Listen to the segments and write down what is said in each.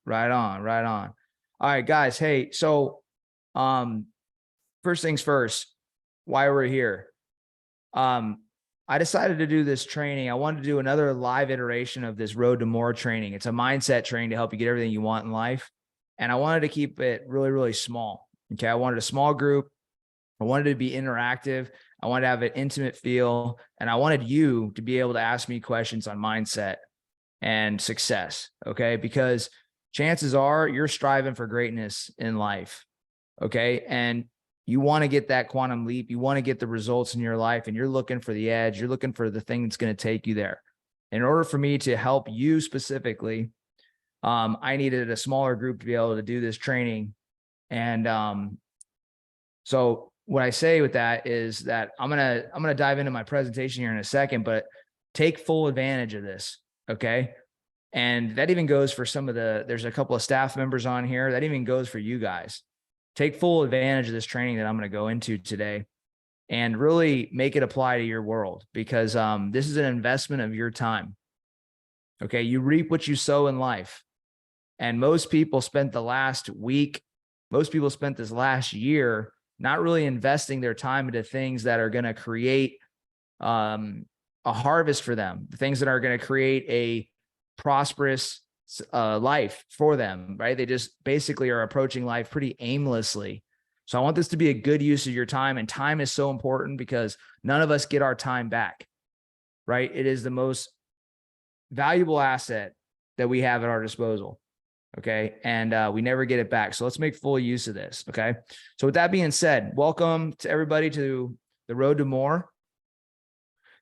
Right on, right on. All right, guys. Hey, so first things first, why we're here. I decided to do this training. I wanted to do another live iteration of this Road to More training. It's a mindset training to help you get everything you want in life. And I wanted to keep it really, really small. Okay. I wanted a small group. I wanted it to be interactive. I wanted to have an intimate feel. And I wanted you to be able to ask me questions on mindset and success. Okay. Because chances are you're striving for greatness in life. Okay. And you want to get that quantum leap. You want to get the results in your life, and you're looking for the edge. You're looking for the thing that's going to take you there. In order for me to help you specifically, I needed a smaller group to be able to do this training. And so what I say with that is that I'm gonna dive into my presentation here in a second, but take full advantage of this. Okay. And that even goes for there's a couple of staff members on here. That even goes for you guys. Take full advantage of this training that I'm going to go into today and really make it apply to your world, because this is an investment of your time. Okay. You reap what you sow in life. And most people spent this last year not really investing their time into things that are going to create a harvest for them, the things that are going to create a prosperous life for them, right? They just basically are approaching life pretty aimlessly. So I want this to be a good use of your time, and time is so important because none of us get our time back, right? It is the most valuable asset that we have at our disposal. Okay. And we never get it back. So let's make full use of this. Okay. So with that being said, welcome to everybody to the Road to More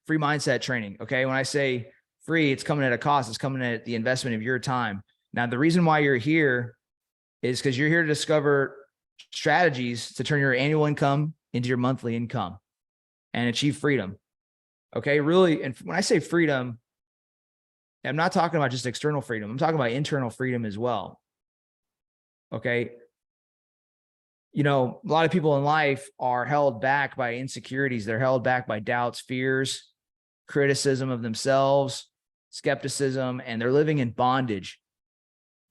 free mindset training. Okay. When I say free, it's coming at a cost. It's coming at the investment of your time. Now, the reason why you're here is because you're here to discover strategies to turn your annual income into your monthly income and achieve freedom. Okay. Really. And when I say freedom, I'm not talking about just external freedom. I'm talking about internal freedom as well. Okay. You know, a lot of people in life are held back by insecurities. They're held back by doubts, fears, criticism of themselves, skepticism, and they're living in bondage.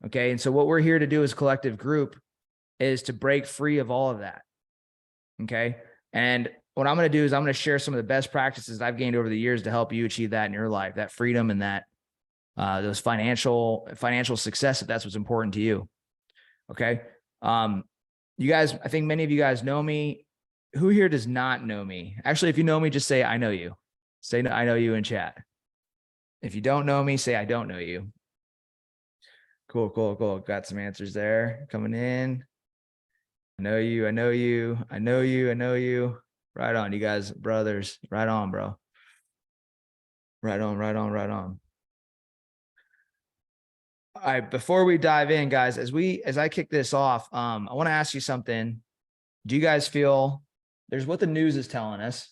Okay. And so what we're here to do as a collective group is to break free of all of that. Okay. And what I'm going to do is I'm going to share some of the best practices I've gained over the years to help you achieve that in your life, that freedom and that those financial success, if that's what's important to you. Okay. You guys, I think many of you guys know me. Who here does not know me? Actually, if you know me, just say, I know you. Say, I know you in chat. If you don't know me, say, I don't know you. Cool, cool, cool. Got some answers there coming in. I know you. I know you. I know you. I know you. Right on, you guys, brothers. Right on, bro. Right on, right on, right on. All right, before we dive in, guys, as I kick this off, I want to ask you something. Do you guys feel there's what the news is telling us?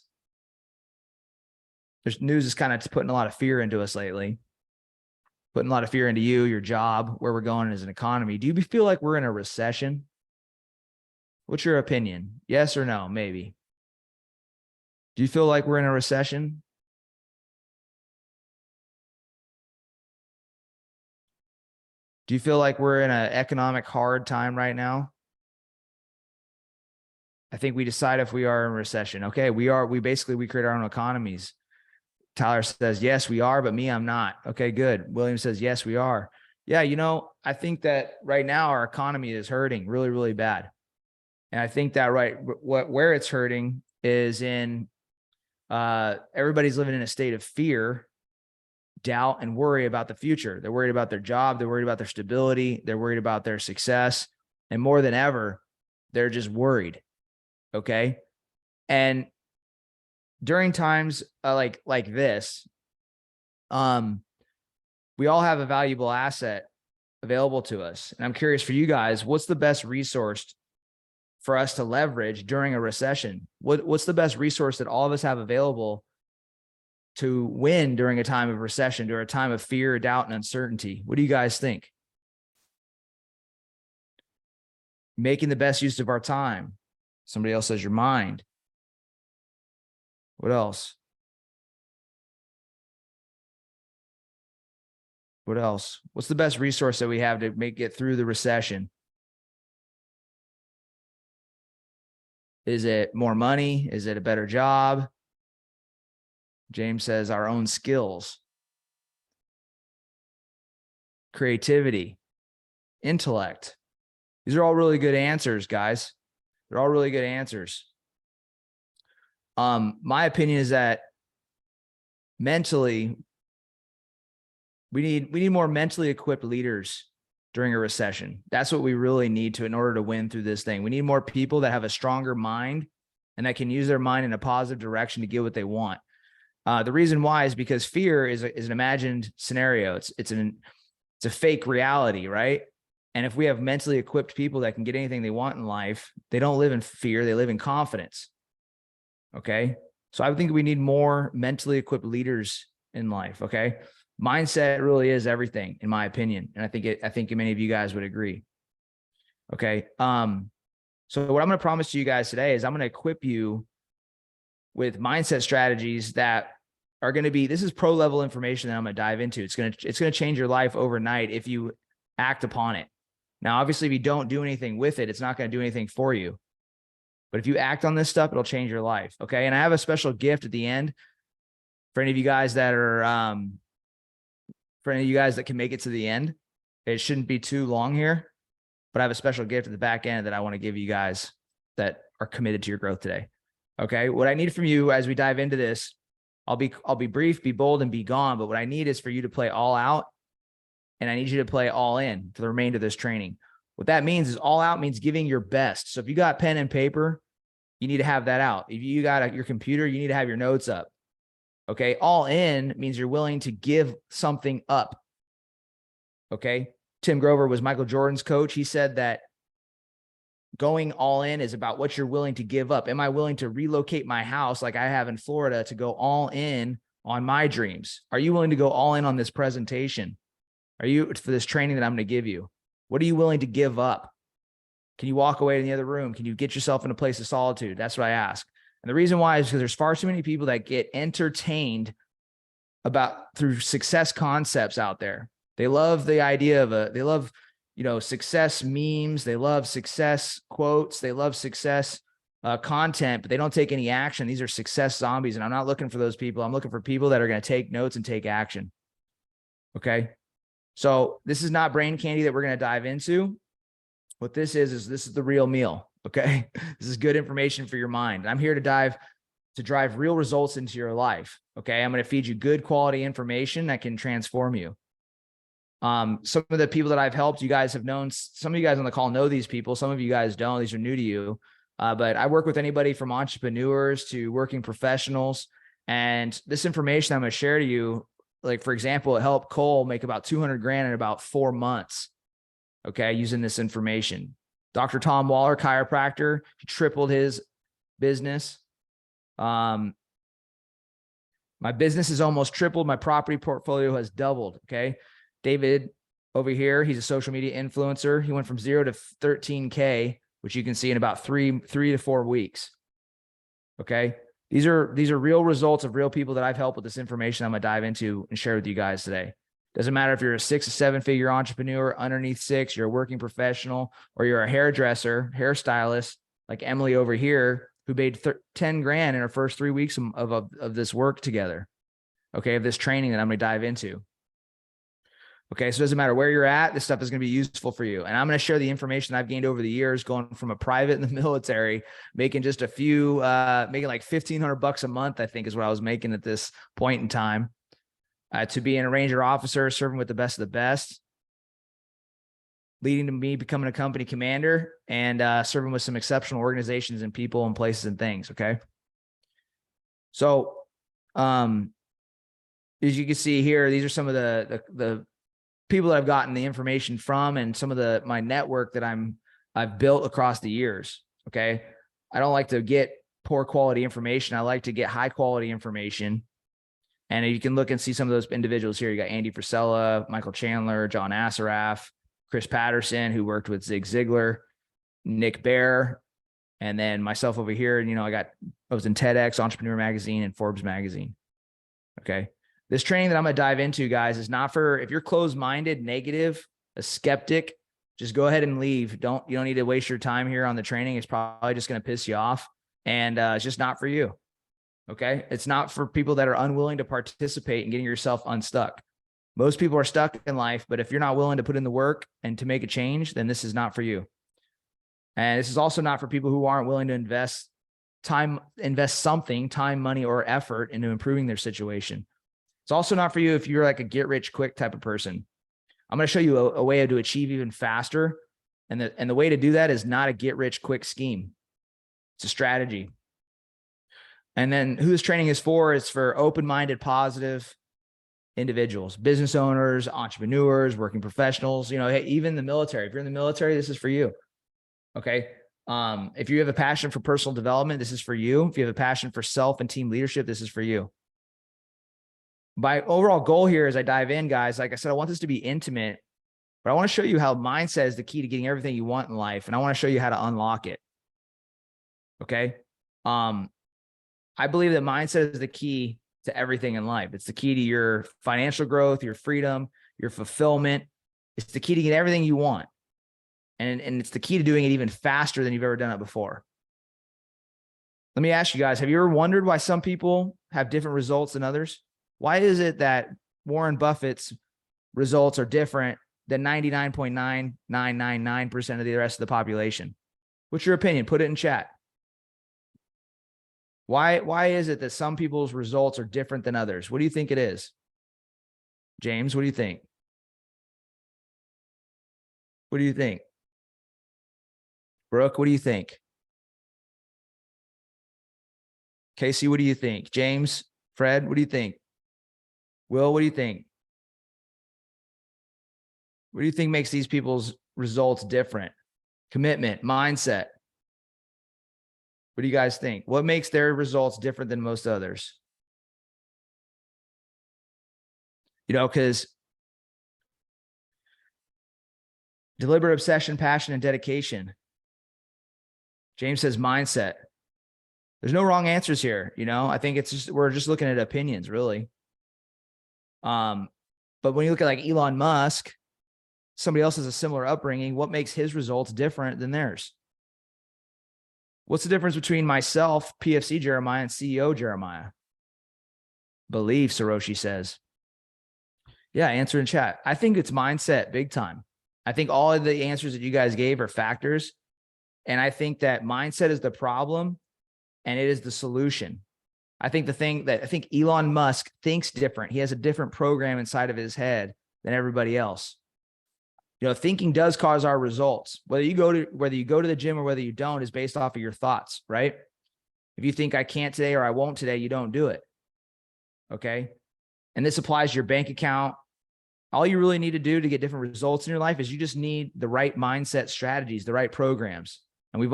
There's news is kind of putting a lot of fear into us lately, putting a lot of fear into you, your job, where we're going as an economy. Do you feel like we're in a recession? What's your opinion? Yes or no? Maybe. Do you feel like we're in a recession? Do you feel like we're in an economic hard time right now? I think we decide if we are in recession. Okay, we are. We create our own economies. Tyler says, yes, we are, but me, I'm not. Okay, good. William says, yes, we are. Yeah, you know, I think that right now our economy is hurting really, really bad. And I think that where it's hurting is in everybody's living in a state of fear, doubt, and worry about the future. They're worried about their job. They're worried about their stability. They're worried about their success. And more than ever, they're just worried. Okay. And during times like this, we all have a valuable asset available to us. And I'm curious for you guys, what's the best resource for us to leverage during a recession? What's the best resource that all of us have available to win during a time of recession, during a time of fear, doubt, and uncertainty? What do you guys think? Making the best use of our time. Somebody else says your mind. What else? What else? What's the best resource that we have to make it through the recession? Is it more money? Is it a better job? James says our own skills, creativity, intellect. These are all really good answers, guys. They're all really good answers. My opinion is that mentally, we need more mentally equipped leaders during a recession. That's what we really need to in order to win through this thing. We need more people that have a stronger mind and that can use their mind in a positive direction to get what they want. The reason why is because fear is an imagined scenario. It's a fake reality, right? And if we have mentally equipped people that can get anything they want in life, they don't live in fear, they live in confidence. Okay? So I think we need more mentally equipped leaders in life, okay? Mindset really is everything, in my opinion. And I think many of you guys would agree. Okay. So what I'm going to promise to you guys today is I'm going to equip you with mindset strategies that are going to be, this is pro level information that I'm going to dive into. It's going to change your life overnight if you act upon it. Now, obviously, if you don't do anything with it, it's not going to do anything for you. But if you act on this stuff, it'll change your life. Okay. And I have a special gift at the end for any of you guys that are, for any of you guys that can make it to the end. It shouldn't be too long here, but I have a special gift at the back end that I want to give you guys that are committed to your growth today. Okay. What I need from you as we dive into this, I'll be brief, be bold, and be gone. But what I need is for you to play all out, and I need you to play all in for the remainder of this training. What that means is all out means giving your best. So if you got pen and paper, you need to have that out. If you got your computer, you need to have your notes up. Okay. All in means you're willing to give something up. Okay. Tim Grover was Michael Jordan's coach. He said that going all in is about what you're willing to give up. Am I willing to relocate my house like I have in Florida to go all in on my dreams? Are you willing to go all in on this presentation? Are you for this training that I'm going to give you? What are you willing to give up? Can you walk away in the other room? Can you get yourself in a place of solitude? That's what I ask. And the reason why is because there's far too many people that get entertained through success concepts out there. They love the idea of they love, success memes. They love success quotes. They love success content, but they don't take any action. These are success zombies. And I'm not looking for those people. I'm looking for people that are going to take notes and take action. Okay. So this is not brain candy that we're going to dive into. What this is this is the real meal. Okay. This is good information for your mind. I'm here to drive real results into your life. Okay. I'm going to feed you good quality information that can transform you. Some of the people that I've helped, you guys have known, some of you guys on the call know these people. Some of you guys don't, these are new to you. But I work with anybody from entrepreneurs to working professionals. And this information I'm going to share to you, like, for example, it helped Cole make about 200 grand in about 4 months. Okay. Using this information. Dr. Tom Waller, chiropractor, he tripled his business. My business has almost tripled. My property portfolio has doubled. Okay. David over here, he's a social media influencer. He went from 0 to 13K, which you can see in about three to 4 weeks. Okay. These are real results of real people that I've helped with this information I'm going to dive into and share with you guys today. Doesn't matter if you're a 6 to 7 figure entrepreneur, underneath 6, you're a working professional, or you're a hairdresser, hairstylist, like Emily over here, who made 10 grand in her first 3 weeks of this work together. Okay. Of this training that I'm going to dive into. Okay. So it doesn't matter where you're at. This stuff is going to be useful for you. And I'm going to share the information I've gained over the years, going from a private in the military, making just a few, making like $1,500 a month, I think is what I was making at this point in time, to being a Ranger officer, serving with the best of the best, leading to me becoming a company commander, and serving with some exceptional organizations and people and places and things. Okay. So, as you can see here, these are some of the people that I've gotten the information from, and some of my network that I've built across the years. Okay. I don't like to get poor quality information. I like to get high quality information. And you can look and see some of those individuals here. You got Andy Frisella, Michael Chandler, John Assaraf, Chris Patterson, who worked with Zig Ziglar, Nick Bear, and then myself over here. And, I was in TEDx, Entrepreneur Magazine, and Forbes Magazine. Okay. This training that I'm going to dive into, guys, is not for, if you're closed-minded, negative, a skeptic, just go ahead and leave. You don't need to waste your time here on the training. It's probably just going to piss you off. And it's just not for you. Okay. It's not for people that are unwilling to participate in getting yourself unstuck. Most people are stuck in life, but if you're not willing to put in the work and to make a change, then this is not for you. And this is also not for people who aren't willing to invest something, time, money, or effort into improving their situation. It's also not for you if you're like a get rich quick type of person. I'm going to show you a way to achieve even faster. And the way to do that is not a get rich quick scheme. It's a strategy. And then who this training is for, it's for open-minded, positive individuals, business owners, entrepreneurs, working professionals, hey, even the military. If you're in the military, this is for you. Okay. If you have a passion for personal development, this is for you. If you have a passion for self and team leadership, this is for you. My overall goal here as I dive in, guys, like I said, I want this to be intimate, but I want to show you how mindset is the key to getting everything you want in life. And I want to show you how to unlock it. Okay. I believe that mindset is the key to everything in life. It's the key to your financial growth, your freedom, your fulfillment. It's the key to get everything you want. And it's the key to doing it even faster than you've ever done it before. Let me ask you guys, have you ever wondered why some people have different results than others? Why is it that Warren Buffett's results are different than 99.9999% of the rest of the population? What's your opinion? Put it in chat. Why is it that some people's results are different than others? What do you think it is? James, what do you think? What do you think? Brooke, what do you think? Casey, what do you think? James, Fred, what do you think? Will, what do you think? What do you think makes these people's results different? Commitment, mindset. What do you guys think? What makes their results different than most others? Because deliberate obsession, passion, and dedication. James says mindset. There's no wrong answers here. I think we're just looking at opinions, really. But when you look at like Elon Musk, somebody else has a similar upbringing. What makes his results different than theirs? What's the difference between myself, PFC Jeremiah, and CEO Jeremiah? Believe, Saroshi says. Yeah, answer in chat. I think it's mindset big time. I think all of the answers that you guys gave are factors. And I think that mindset is the problem and it is the solution. I think Elon Musk thinks different. He has a different program inside of his head than everybody else. Thinking does cause our results. Whether you go to the gym or whether you don't is based off of your thoughts, right? If you think I can't today or I won't today, you don't do it. Okay. And this applies to your bank account. All you really need to do to get different results in your life is you just need the right mindset strategies, the right programs. And we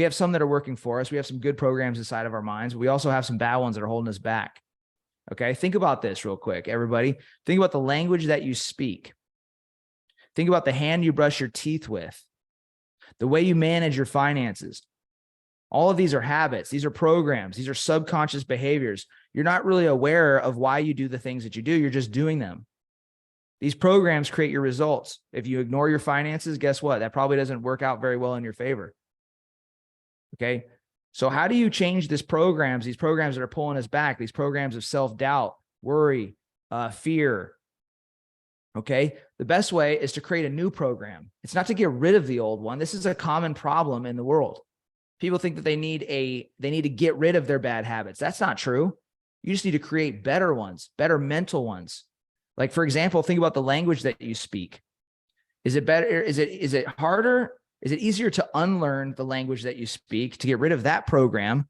have some that are working for us. We have some good programs inside of our minds, but we also have some bad ones that are holding us back. Okay. Think about this real quick, everybody. Think about the language that you speak. Think about the hand you brush your teeth with, the way you manage your finances. All of these are habits. These are programs. These are subconscious behaviors. You're not really aware of why you do the things that you do. You're just doing them. These programs create your results. If you ignore your finances, guess what? That probably doesn't work out very well in your favor. Okay. So how do you change these programs that are pulling us back, these programs of self-doubt, worry, fear? Okay. The best way is to create a new program. It's not to get rid of the old one. This is a common problem in the world. People think that they need to get rid of their bad habits. That's not true. You just need to create better ones, better mental ones. Like, for example, think about the language that you speak. Is it better? Is it harder? Is it easier to unlearn the language that you speak to get rid of that program?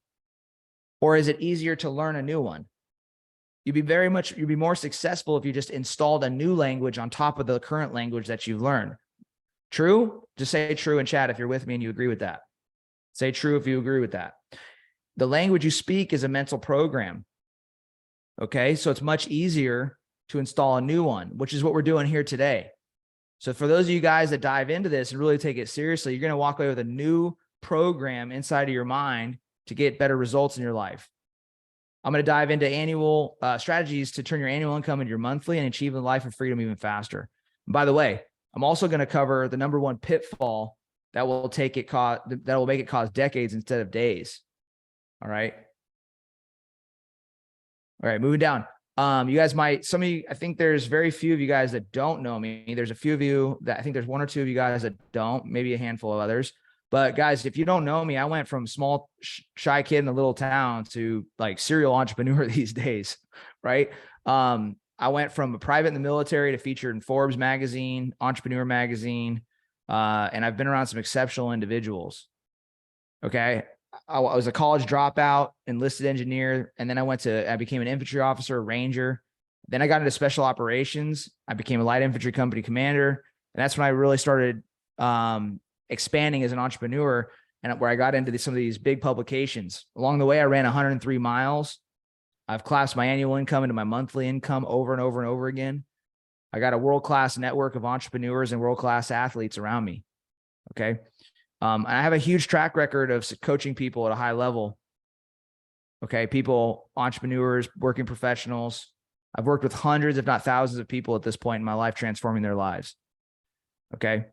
Or is it easier to learn a new one? You'd be more successful if you just installed a new language on top of the current language that you've learned. True? Just say true in chat if you're with me and you agree with that. Say true if you agree with that. The language you speak is a mental program. Okay. So it's much easier to install a new one, which is what we're doing here today. So for those of you guys that dive into this and really take it seriously, you're going to walk away with a new program inside of your mind to get better results in your life. I'm going to dive into annual strategies to turn your annual income into your monthly and achieve a life of freedom even faster. And by the way, I'm also going to cover the #1 pitfall that will make it cause decades instead of days. All right. All right, moving down. You guys some of you, I think there's very few of you guys that don't know me. There's a few of you that I think there's 1 or 2 of you guys that don't, maybe a handful of others. But guys, if you don't know me, I went from small shy kid in a little town to like serial entrepreneur these days, right? I went from a private in the military to featured in Forbes magazine, Entrepreneur magazine, and I've been around some exceptional individuals. Okay. I was a college dropout, enlisted engineer, and then I became an infantry officer, a ranger. Then I got into special operations. I became a light infantry company commander, and that's when I really started expanding as an entrepreneur, and where I got into some of these big publications. Along the way, I ran 103 miles. I've classed my annual income into my monthly income over and over and over again. I got a world-class network of entrepreneurs and world-class athletes around me. Okay. And I have a huge track record of coaching people at a high level. Okay. People, entrepreneurs, working professionals. I've worked with hundreds, if not thousands of people at this point in my life, transforming their lives. Okay.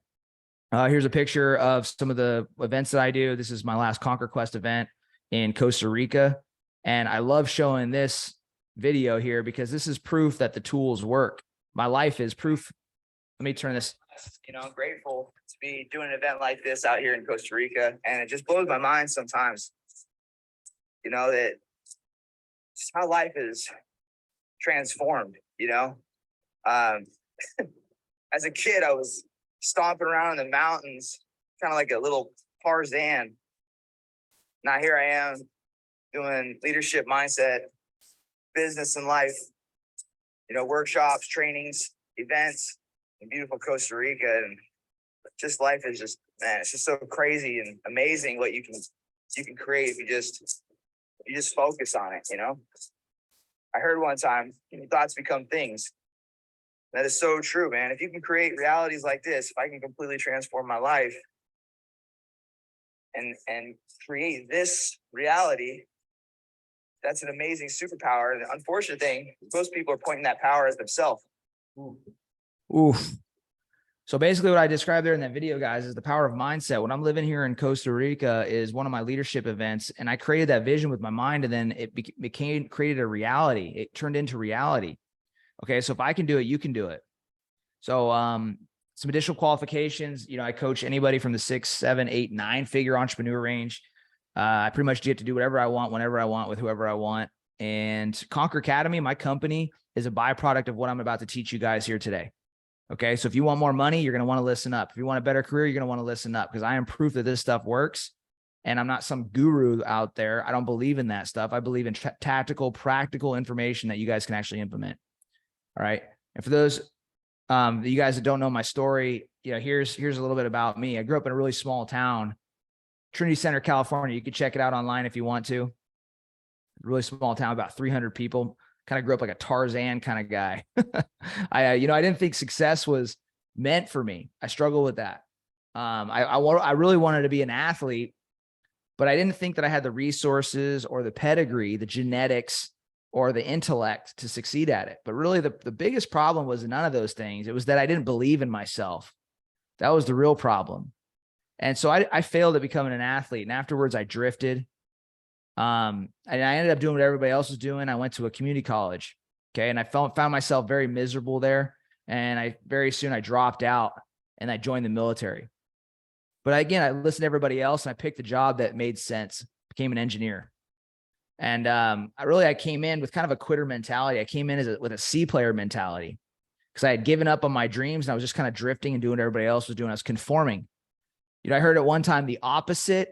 Here's a picture of some of the events that I do. This is my last Conquer Quest event in Costa Rica. And I love showing this video here because this is proof that the tools work. My life is proof. Let me turn this. I'm grateful to be doing an event like this out here in Costa Rica. And it just blows my mind sometimes, that just how life is transformed, As a kid, I was stomping around in the mountains, kind of like a little Tarzan. Now here I am doing leadership mindset, business and life, workshops, trainings, events in beautiful Costa Rica. And just life is just, man, it's just so crazy and amazing what you can create if you just focus on it, I heard one time, thoughts become things. That is so true, man. If you can create realities like this, if I can completely transform my life and create this reality, that's an amazing superpower. And the unfortunate thing, most people are pointing that power as themselves. Oof. So basically what I described there in that video, guys, is the power of mindset. When I'm living here in Costa Rica is one of my leadership events, and I created that vision with my mind, and then it created a reality. It turned into reality. Okay. So if I can do it, you can do it. So, some additional qualifications, I coach anybody from the 6, 7, 8, 9-figure entrepreneur range. I pretty much get to do whatever I want, whenever I want, with whoever I want. And Conquer Academy, my company, is a byproduct of what I'm about to teach you guys here today. Okay. So if you want more money, you're going to want to listen up. If you want a better career, you're going to want to listen up, because I am proof that this stuff works. And I'm not some guru out there. I don't believe in that stuff. I believe in tactical, practical information that you guys can actually implement. All right. And for those you guys that don't know my story, here's a little bit about me. I grew up in a really small town, Trinity Center, California. You can check it out online if you want to. Really small town, about 300 people. Kind of grew up like a Tarzan kind of guy. I didn't think success was meant for me. I struggled with that. I really wanted to be an athlete, but I didn't think that I had the resources or the pedigree, the genetics, or the intellect to succeed at it. But really the biggest problem was none of those things. It was that I didn't believe in myself. That was the real problem. And so I failed at becoming an athlete. And afterwards I drifted. And I ended up doing what everybody else was doing. I went to a community college. Okay. And I found myself very miserable there. And very soon I dropped out and I joined the military. But again, I listened to everybody else and I picked the job that made sense, became an engineer. And I came in with kind of a quitter mentality. I came in with a C player mentality, because I had given up on my dreams and I was just kind of drifting and doing what everybody else was doing. I was conforming. I heard at one time, the opposite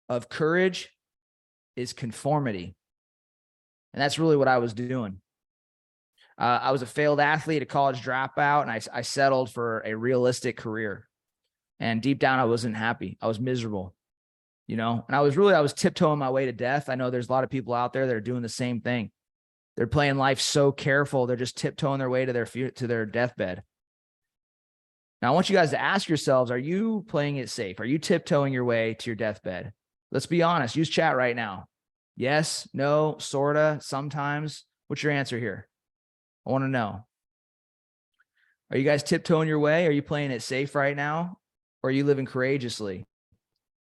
of courage is conformity. And that's really what I was doing. I was a failed athlete, a college dropout, and I settled for a realistic career. And deep down, I wasn't happy. I was miserable. And I was tiptoeing my way to death. I know there's a lot of people out there that are doing the same thing. They're playing life so careful. They're just tiptoeing their way to their deathbed. Now, I want you guys to ask yourselves, are you playing it safe? Are you tiptoeing your way to your deathbed? Let's be honest. Use chat right now. Yes, no, sorta, sometimes. What's your answer here? I want to know. Are you guys tiptoeing your way? Are you playing it safe right now? Or are you living courageously?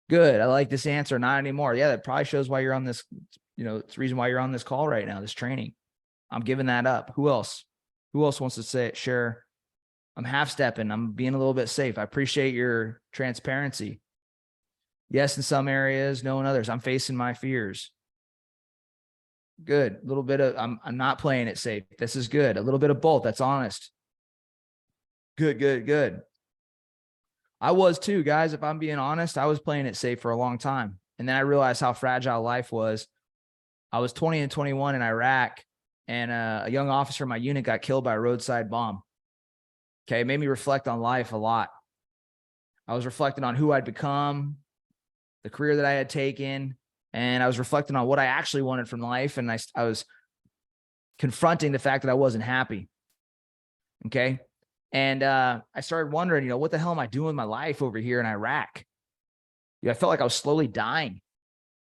Good. I like this answer. Not anymore. Yeah, that probably shows why you're on this, it's the reason why you're on this call right now, this training. I'm giving that up. Who else? Who else wants to share? I'm half stepping. I'm being a little bit safe. I appreciate your transparency. Yes, in some areas, no in others. I'm facing my fears. Good. A little bit of, I'm not playing it safe. This is good. A little bit of both. That's honest. Good, good, good. I was too, guys. If I'm being honest, I was playing it safe for a long time. And then I realized how fragile life was. I was 20 and 21 in Iraq, and a young officer in my unit got killed by a roadside bomb. Okay. It made me reflect on life a lot. I was reflecting on who I'd become, the career that I had taken, and I was reflecting on what I actually wanted from life. And I was confronting the fact that I wasn't happy. Okay. And I started wondering, what the hell am I doing with my life over here in Iraq? I felt like I was slowly dying.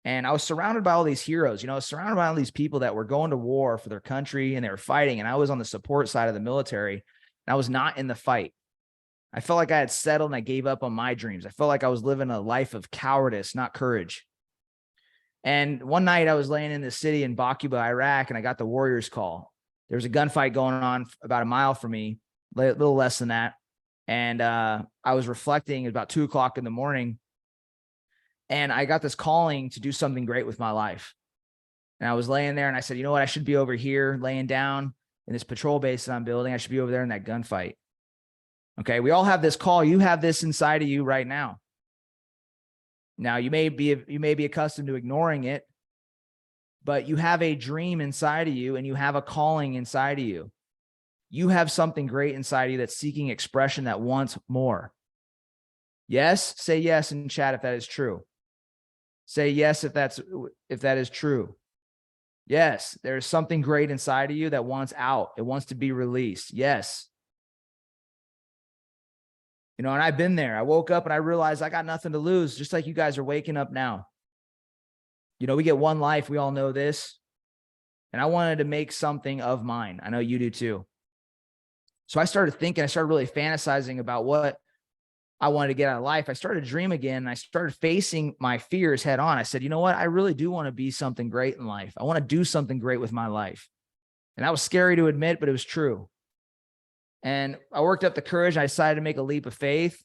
And I was surrounded by all these heroes, I was surrounded by all these people that were going to war for their country and they were fighting. And I was on the support side of the military and I was not in the fight. I felt like I had settled and I gave up on my dreams. I felt like I was living a life of cowardice, not courage. And one night I was laying in the city in Bakuba, Iraq, and I got the Warriors call. There was a gunfight going on about a mile from me, a little less than that. And I was reflecting about 2:00 in the morning. And I got this calling to do something great with my life. And I was laying there and I said, you know what? I should be over here laying down in this patrol base that I'm building. I should be over there in that gunfight. Okay. We all have this call. You have this inside of you right now. Now you may be accustomed to ignoring it, but you have a dream inside of you and you have a calling inside of you. You have something great inside of you that's seeking expression, that wants more. Yes. Say yes in chat if that is true. Say yes if that is true. Yes, there's something great inside of you that wants out. It wants to be released. Yes. And I've been there. I woke up and I realized I got nothing to lose, just like you guys are waking up now. We get one life. We all know this. And I wanted to make something of mine. I know you do too. So I started thinking, I started really fantasizing about what I wanted to get out of life. I started to dream again and I started facing my fears head on. I said, you know what? I really do want to be something great in life. I want to do something great with my life. And that was scary to admit, but it was true. And I worked up the courage. I decided to make a leap of faith.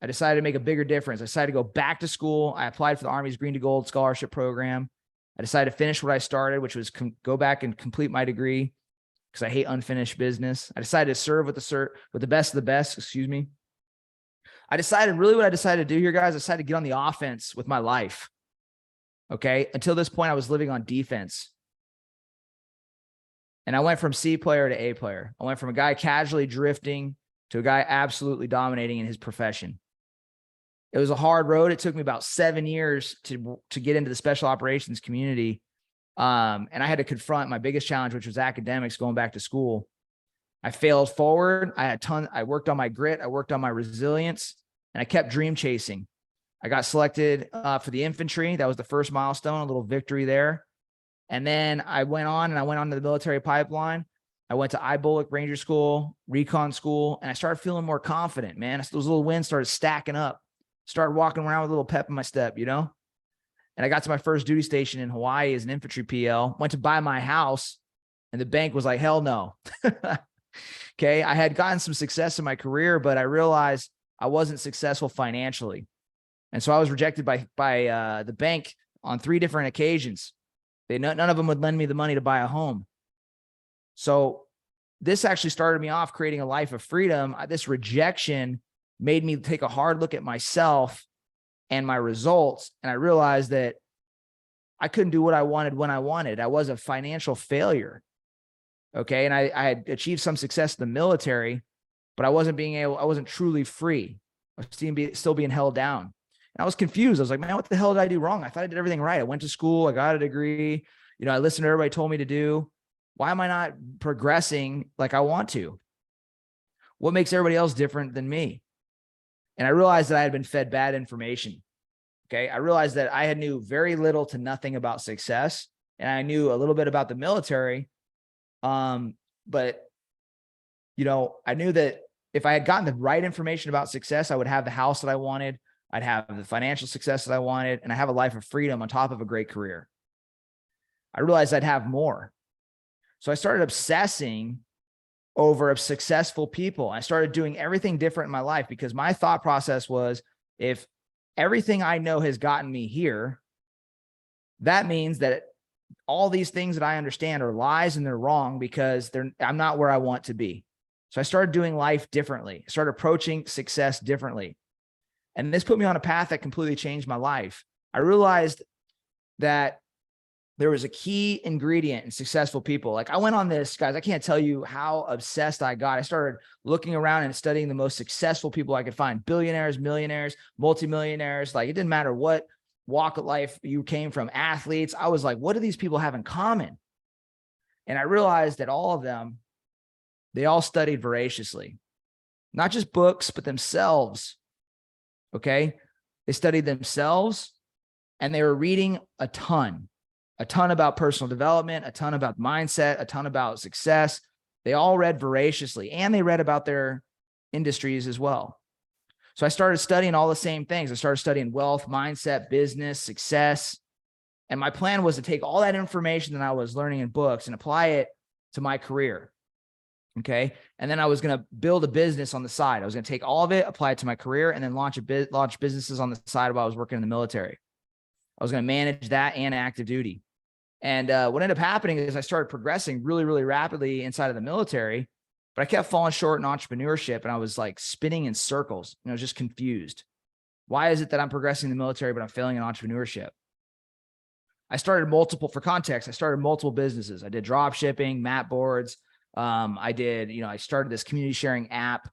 I decided to make a bigger difference. I decided to go back to school. I applied for the Army's Green to Gold Scholarship Program. I decided to finish what I started, which was go back and complete my degree because I hate unfinished business. I decided to serve with the best of the best, I decided what I decided to do here, guys, I decided to get on the offense with my life. Okay. Until this point, I was living on defense. And I went from C player to A player. I went from a guy casually drifting to a guy absolutely dominating in his profession. It was a hard road. It took me about 7 years to get into the special operations community. And I had to confront my biggest challenge, which was academics, going back to school. I failed forward. I worked on my grit. I worked on my resilience, and I kept dream chasing. I got selected for the infantry. That was the first milestone, a little victory there. And then I went on to the military pipeline. I went to IBOLC Ranger School, Recon School, and I started feeling more confident, man. Those little wins started stacking up, started walking around with a little pep in my step, And I got to my first duty station in Hawaii as an infantry PL, went to buy my house, and the bank was like, hell no. Okay. I had gotten some success in my career, but I realized I wasn't successful financially. And so I was rejected by the bank on 3 different occasions. None of them would lend me the money to buy a home. So this actually started me off creating a life of freedom. This rejection made me take a hard look at myself and my results. And I realized that I couldn't do what I wanted when I wanted. I was a financial failure. Okay. And I had achieved some success in the military, but I wasn't truly free. I was still being held down. And I was confused. I was like, man, what the hell did I do wrong? I thought I did everything right. I went to school. I got a degree. I listened to everybody told me to do. Why am I not progressing like I want to? What makes everybody else different than me? And I realized that I had been fed bad information. Okay. I realized that I had knew very little to nothing about success, and I knew a little bit about the military. But I knew that if I had gotten the right information about success, I would have the house that I wanted. I'd have the financial success that I wanted, and I have a life of freedom on top of a great career. I realized I'd have more. So I started obsessing over successful people. I started doing everything different in my life because my thought process was, if everything I know has gotten me here, that means that all these things that I understand are lies and they're wrong because I'm not where I want to be. So I started doing life differently. I started approaching success differently. And this put me on a path that completely changed my life. I realized that there was a key ingredient in successful people. Like, I went on this, guys, I can't tell you how obsessed I got. I started looking around and studying the most successful people I could find: billionaires, millionaires, multimillionaires. Like, it didn't matter what walk of life you came from, athletes. I was like, what do these people have in common? And I realized that all of them, they all studied voraciously, not just books, but themselves. Okay. They studied themselves, and they were reading a ton about personal development, a ton about mindset, a ton about success. They all read voraciously, and they read about their industries as well. So I started studying all the same things. I started studying wealth, mindset, business, success. And my plan was to take all that information that I was learning in books and apply it to my career. Okay. And then I was going to build a business on the side. I was going to take all of it, apply it to my career, and then launch businesses on the side while I was working in the military. I was going to manage that and active duty. And what ended up happening is I started progressing really, really rapidly inside of the military, but I kept falling short in entrepreneurship, and I was like spinning in circles, and I was just confused. Why is it that I'm progressing in the military, but I'm failing in entrepreneurship? I started multiple businesses. I did drop shipping, map boards. I started this community sharing app,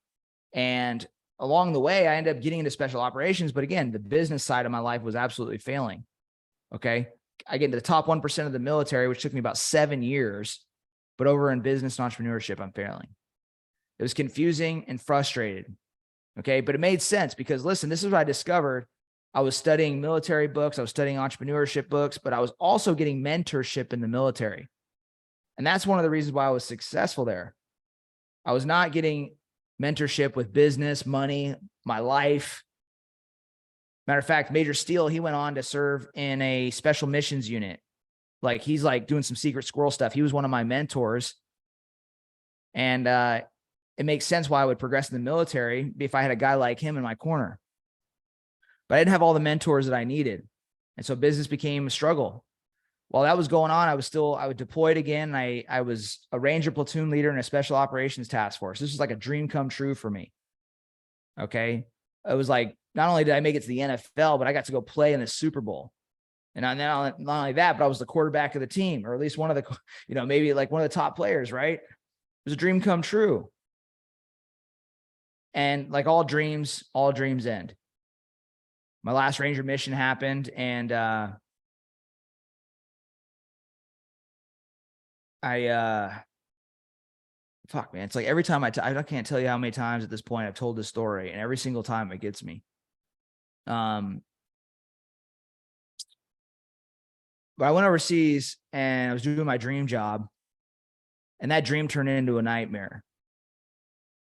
and along the way, I ended up getting into special operations. But again, the business side of my life was absolutely failing. Okay. I get into the top 1% of the military, which took me about 7 years, but over in business and entrepreneurship, I'm failing. It was confusing and frustrated. Okay. But it made sense because, listen, this is what I discovered. I was studying military books. I was studying entrepreneurship books, but I was also getting mentorship in the military. And that's one of the reasons why I was successful there. I was not getting mentorship with business, money, my life. Matter of fact, Major Steele, he went on to serve in a special missions unit. Like, he's like doing some secret squirrel stuff. He was one of my mentors. And it makes sense why I would progress in the military if I had a guy like him in my corner. But I didn't have all the mentors that I needed. And so business became a struggle. While that was going on, I was deployed again. I was a Ranger platoon leader in a special operations task force. This was like a dream come true for me. Okay. It was like, not only did I make it to the NFL, but I got to go play in the Super Bowl. And not only that, but I was the quarterback of the team, or at least one of the, maybe like one of the top players, right? It was a dream come true. And like all dreams end. My last Ranger mission happened, and fuck, man. It's like every time I can't tell you how many times at this point I've told this story, and every single time it gets me. But I went overseas and I was doing my dream job, and that dream turned into a nightmare.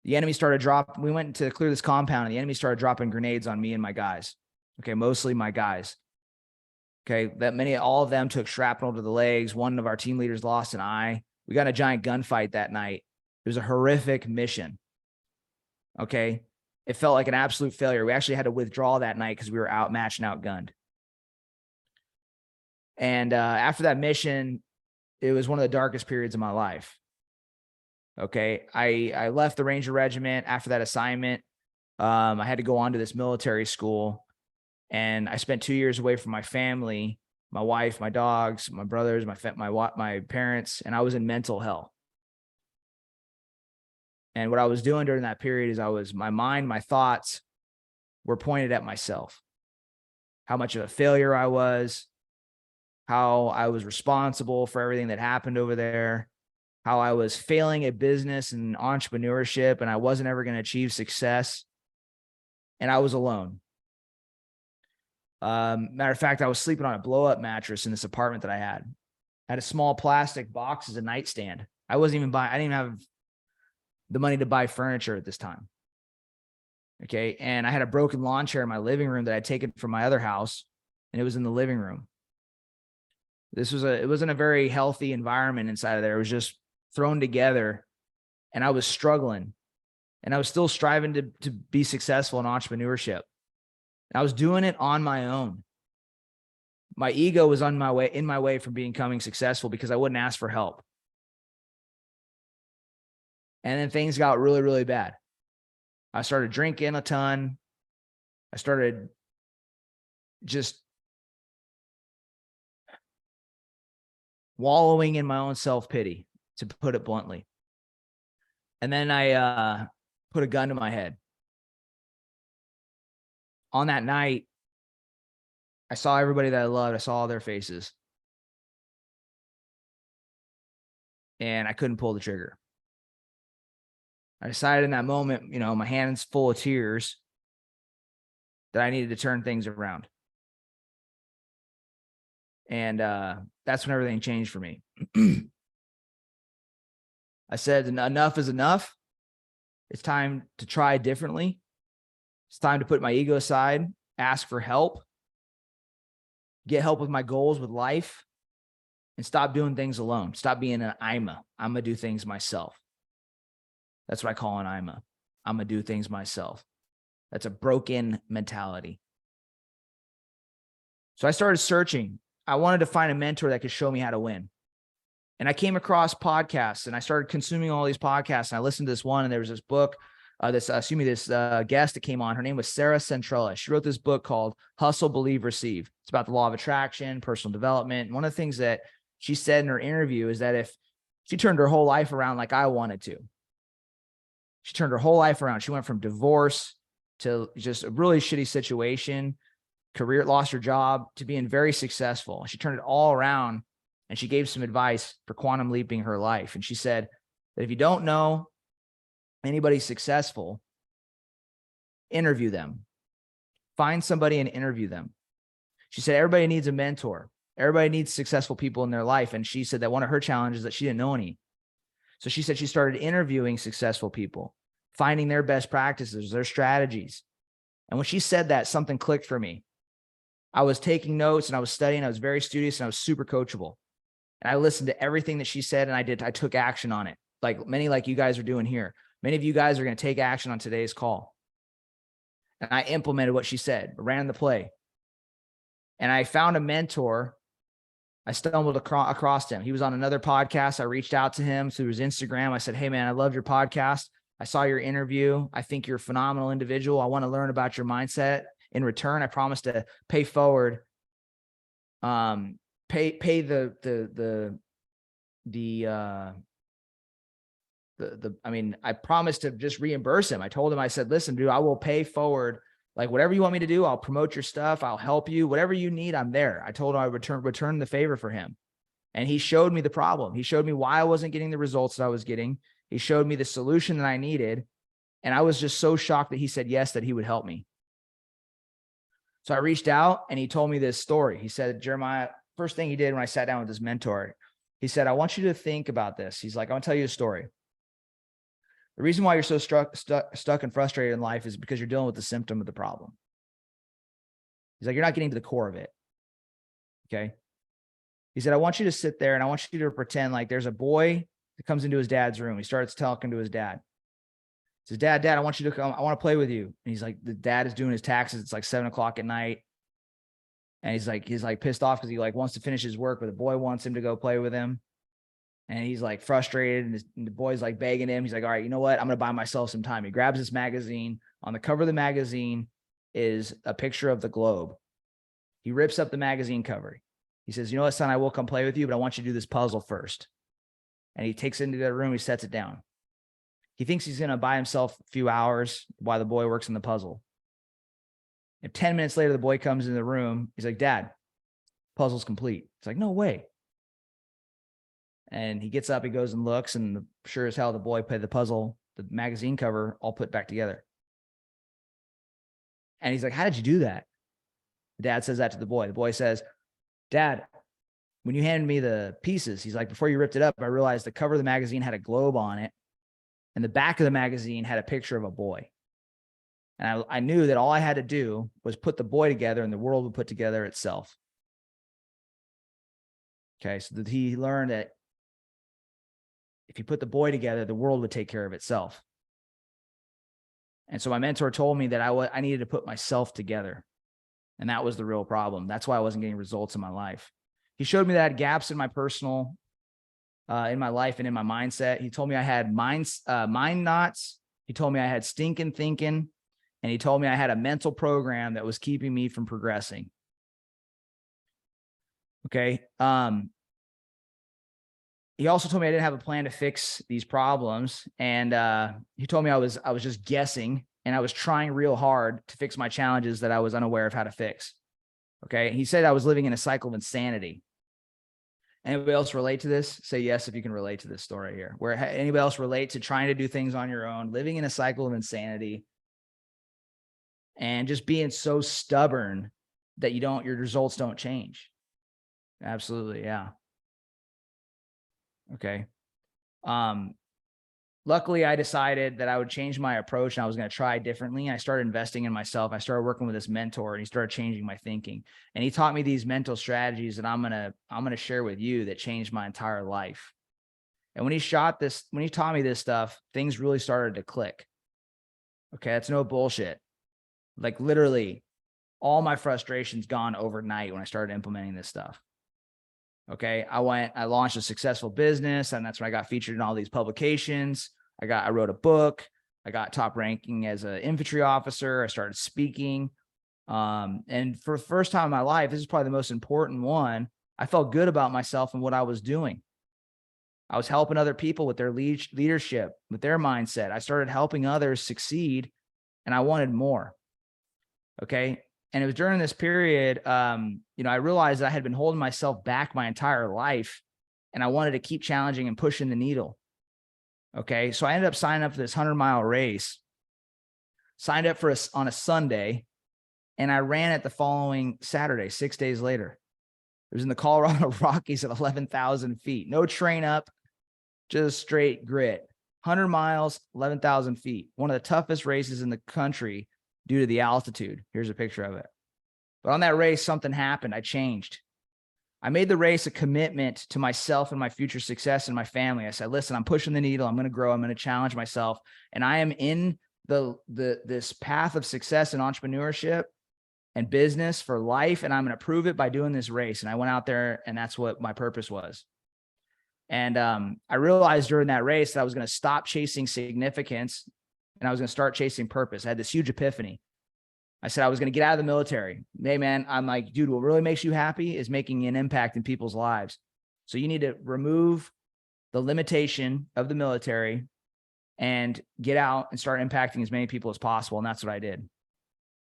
The enemy started dropping. We went to clear this compound, and the enemy started dropping grenades on me and my guys. Okay. Mostly my guys. Okay. All of them took shrapnel to the legs. One of our team leaders lost an eye. We got in a giant gunfight that night. It was a horrific mission. Okay. It felt like an absolute failure. We actually had to withdraw that night because we were outmatched and outgunned. And after that mission, it was one of the darkest periods of my life. Okay. I left the Ranger Regiment after that assignment. I had to go on to this military school, and I spent 2 years away from my family, my wife, my dogs, my brothers, my parents, and I was in mental hell. And what I was doing during that period is my mind, my thoughts were pointed at myself. How much of a failure I was, how I was responsible for everything that happened over there, how I was failing at business and entrepreneurship, and I wasn't ever going to achieve success. And I was alone. Matter of fact, I was sleeping on a blow up mattress in this apartment that I had. I had a small plastic box as a nightstand. I didn't even have the money to buy furniture at this time. Okay. And I had a broken lawn chair in my living room that I'd taken from my other house, and it was in the living room. It wasn't a very healthy environment inside of there. It was just thrown together, and I was struggling, and I was still striving to be successful in entrepreneurship. I was doing it on my own. My ego was in my way from becoming successful because I wouldn't ask for help. And then things got really, really bad. I started drinking a ton. I started just wallowing in my own self-pity, to put it bluntly. And then I put a gun to my head. On that night, I saw everybody that I loved. I saw all their faces. And I couldn't pull the trigger. I decided in that moment, my hands full of tears, that I needed to turn things around. And that's when everything changed for me. I said, enough is enough. It's time to try differently. It's time to put my ego aside, ask for help, get help with my goals with life, and stop doing things alone. Stop being an I'm going to do things myself. That's what I call an I'm going to do things myself. That's a broken mentality. So I started searching. I wanted to find a mentor that could show me how to win. And I came across podcasts, and I started consuming all these podcasts. And I listened to this one, and there was this book, this guest that came on. Her name was Sarah Centrella. She wrote this book called Hustle, Believe, Receive. It's about the law of attraction, personal development. And one of the things that she said in her interview is that if she turned her whole life around like I wanted to, she turned her whole life around. She went from divorce to just a really shitty situation, lost her job, to being very successful. She turned it all around, and she gave some advice for quantum leaping her life. And she said that if you don't know anybody successful, interview them. Find somebody and interview them. She said everybody needs a mentor. Everybody needs successful people in their life. And she said that one of her challenges is that she didn't know any. So she said she started interviewing successful people, finding their best practices, their strategies. And when she said that, something clicked for me. I was taking notes, and I was studying. I was very studious, and I was super coachable. And I listened to everything that she said, and I took action on it. Like you guys are doing here. Many of you guys are going to take action on today's call. And I implemented what she said, ran the play. And I found a mentor. I stumbled across him. He was on another podcast. I reached out to him through his Instagram. I said, hey man, I love your podcast. I saw your interview. I think you're a phenomenal individual. I want to learn about your mindset. In return, I promise to pay forward, pay I promised to just reimburse him. I told him, I said, listen, dude, I will pay forward. Like whatever you want me to do, I'll promote your stuff. I'll help you. Whatever you need, I'm there. I told him I would return the favor for him. And he showed me the problem. He showed me why I wasn't getting the results that I was getting. He showed me the solution that I needed. And I was just so shocked that he said yes, that he would help me. So I reached out, and he told me this story. He said, Jeremiah, first thing he did when I sat down with his mentor, he said, I want you to think about this. He's like, I want to tell you a story. The reason why you're so stuck and frustrated in life is because you're dealing with the symptom of the problem. He's like, you're not getting to the core of it. Okay. He said, I want you to sit there, and I want you to pretend like there's a boy that comes into his dad's room. He starts talking to his dad. He says, Dad, I want you to come. I want to play with you. And he's like, the dad is doing his taxes. It's like 7:00 at night. And he's like pissed off because he wants to finish his work, but the boy wants him to go play with him. And he's like frustrated, and the boy's like begging him. He's like, all right, you know what? I'm going to buy myself some time. He grabs this magazine. On the cover of the magazine is a picture of the globe. He rips up the magazine cover. He says, you know what, son, I will come play with you, but I want you to do this puzzle first. And he takes it into the room. He sets it down. He thinks he's going to buy himself a few hours while the boy works on the puzzle. And 10 minutes later, the boy comes in the room. He's like, Dad, puzzle's complete. It's like, no way. And he gets up, he goes and looks, and sure as hell, the boy put the magazine cover all put back together. And he's like, how did you do that? The dad says that to the boy. The boy says, Dad, when you handed me the pieces, he's like, before you ripped it up, I realized the cover of the magazine had a globe on it, and the back of the magazine had a picture of a boy. And I knew that all I had to do was put the boy together and the world would put together itself. Okay, so that he learned that if you put the boy together, the world would take care of itself. And so my mentor told me that I needed to put myself together. And that was the real problem. That's why I wasn't getting results in my life. He showed me that I had gaps in my personal, in my life and in my mindset. He told me I had mind knots. He told me I had stinking thinking. And he told me I had a mental program that was keeping me from progressing. Okay. He also told me I didn't have a plan to fix these problems. And he told me I was just guessing, and I was trying real hard to fix my challenges that I was unaware of how to fix. Okay. He said I was living in a cycle of insanity. Anybody else relate to this? Say yes if you can relate to this story here. Where anybody else relate to trying to do things on your own, living in a cycle of insanity, and just being so stubborn that your results don't change? Absolutely. Yeah. Okay. Luckily I decided that I would change my approach and I was going to try differently. I started investing in myself. I started working with this mentor, and he started changing my thinking. And he taught me these mental strategies that I'm going to share with you that changed my entire life. And when he taught me this stuff, things really started to click. Okay. That's no bullshit. Like literally all my frustrations gone overnight when I started implementing this stuff. Okay. I launched a successful business, and that's when I got featured in all these publications. I wrote a book. I got top ranking as an infantry officer. I started speaking. And for the first time in my life, this is probably the most important one, I felt good about myself and what I was doing. I was helping other people with their leadership, with their mindset. I started helping others succeed, and I wanted more. Okay. And it was during this period, I realized that I had been holding myself back my entire life, and I wanted to keep challenging and pushing the needle. Okay. So I ended up signing up for this 100-mile race, signed up on a Sunday, and I ran it the following Saturday, 6 days later. It was in the Colorado Rockies at 11,000 feet. No train up, just straight grit. 100 miles, 11,000 feet. One of the toughest races in the country due to the altitude. Here's a picture of it. But on that race, something happened. I changed. I made the race a commitment to myself and my future success and my family. I said, listen, I'm pushing the needle. I'm going to grow. I'm going to challenge myself. And I am in this path of success in entrepreneurship and business for life. And I'm going to prove it by doing this race. And I went out there, and that's what my purpose was. And I realized during that race that I was going to stop chasing significance, and I was going to start chasing purpose. I had this huge epiphany. I said I was going to get out of the military. Hey, man, I'm like, dude, what really makes you happy is making an impact in people's lives. So you need to remove the limitation of the military and get out and start impacting as many people as possible. And that's what I did.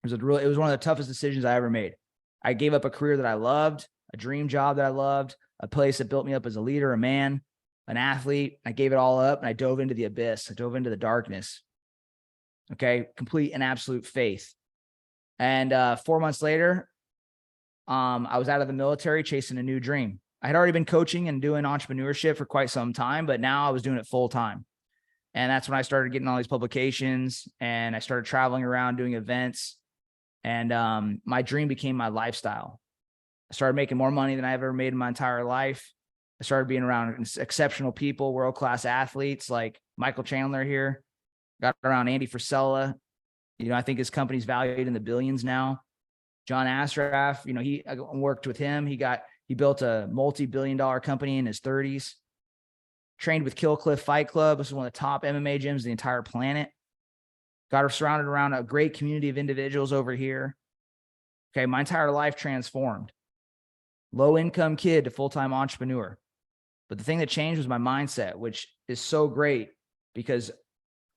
It was one of the toughest decisions I ever made. I gave up a career that I loved, a dream job that I loved, a place that built me up as a leader, a man, an athlete. I gave it all up, and I dove into the abyss. I dove into the darkness. Okay. Complete and absolute faith. And 4 months later, I was out of the military chasing a new dream. I had already been coaching and doing entrepreneurship for quite some time, but now I was doing it full time. And that's when I started getting all these publications, and I started traveling around doing events. And my dream became my lifestyle. I started making more money than I ever made in my entire life. I started being around exceptional people, world-class athletes like Michael Chandler here. Got around Andy Frisella. I think his company's valued in the billions now. John Ashraf, I worked with him. He built a multi-billion-dollar company in his 30s. Trained with Kill Cliff Fight Club. This is one of the top MMA gyms in the entire planet. Got surrounded around a great community of individuals over here. Okay, my entire life transformed. Low-income kid to full-time entrepreneur. But the thing that changed was my mindset, which is so great because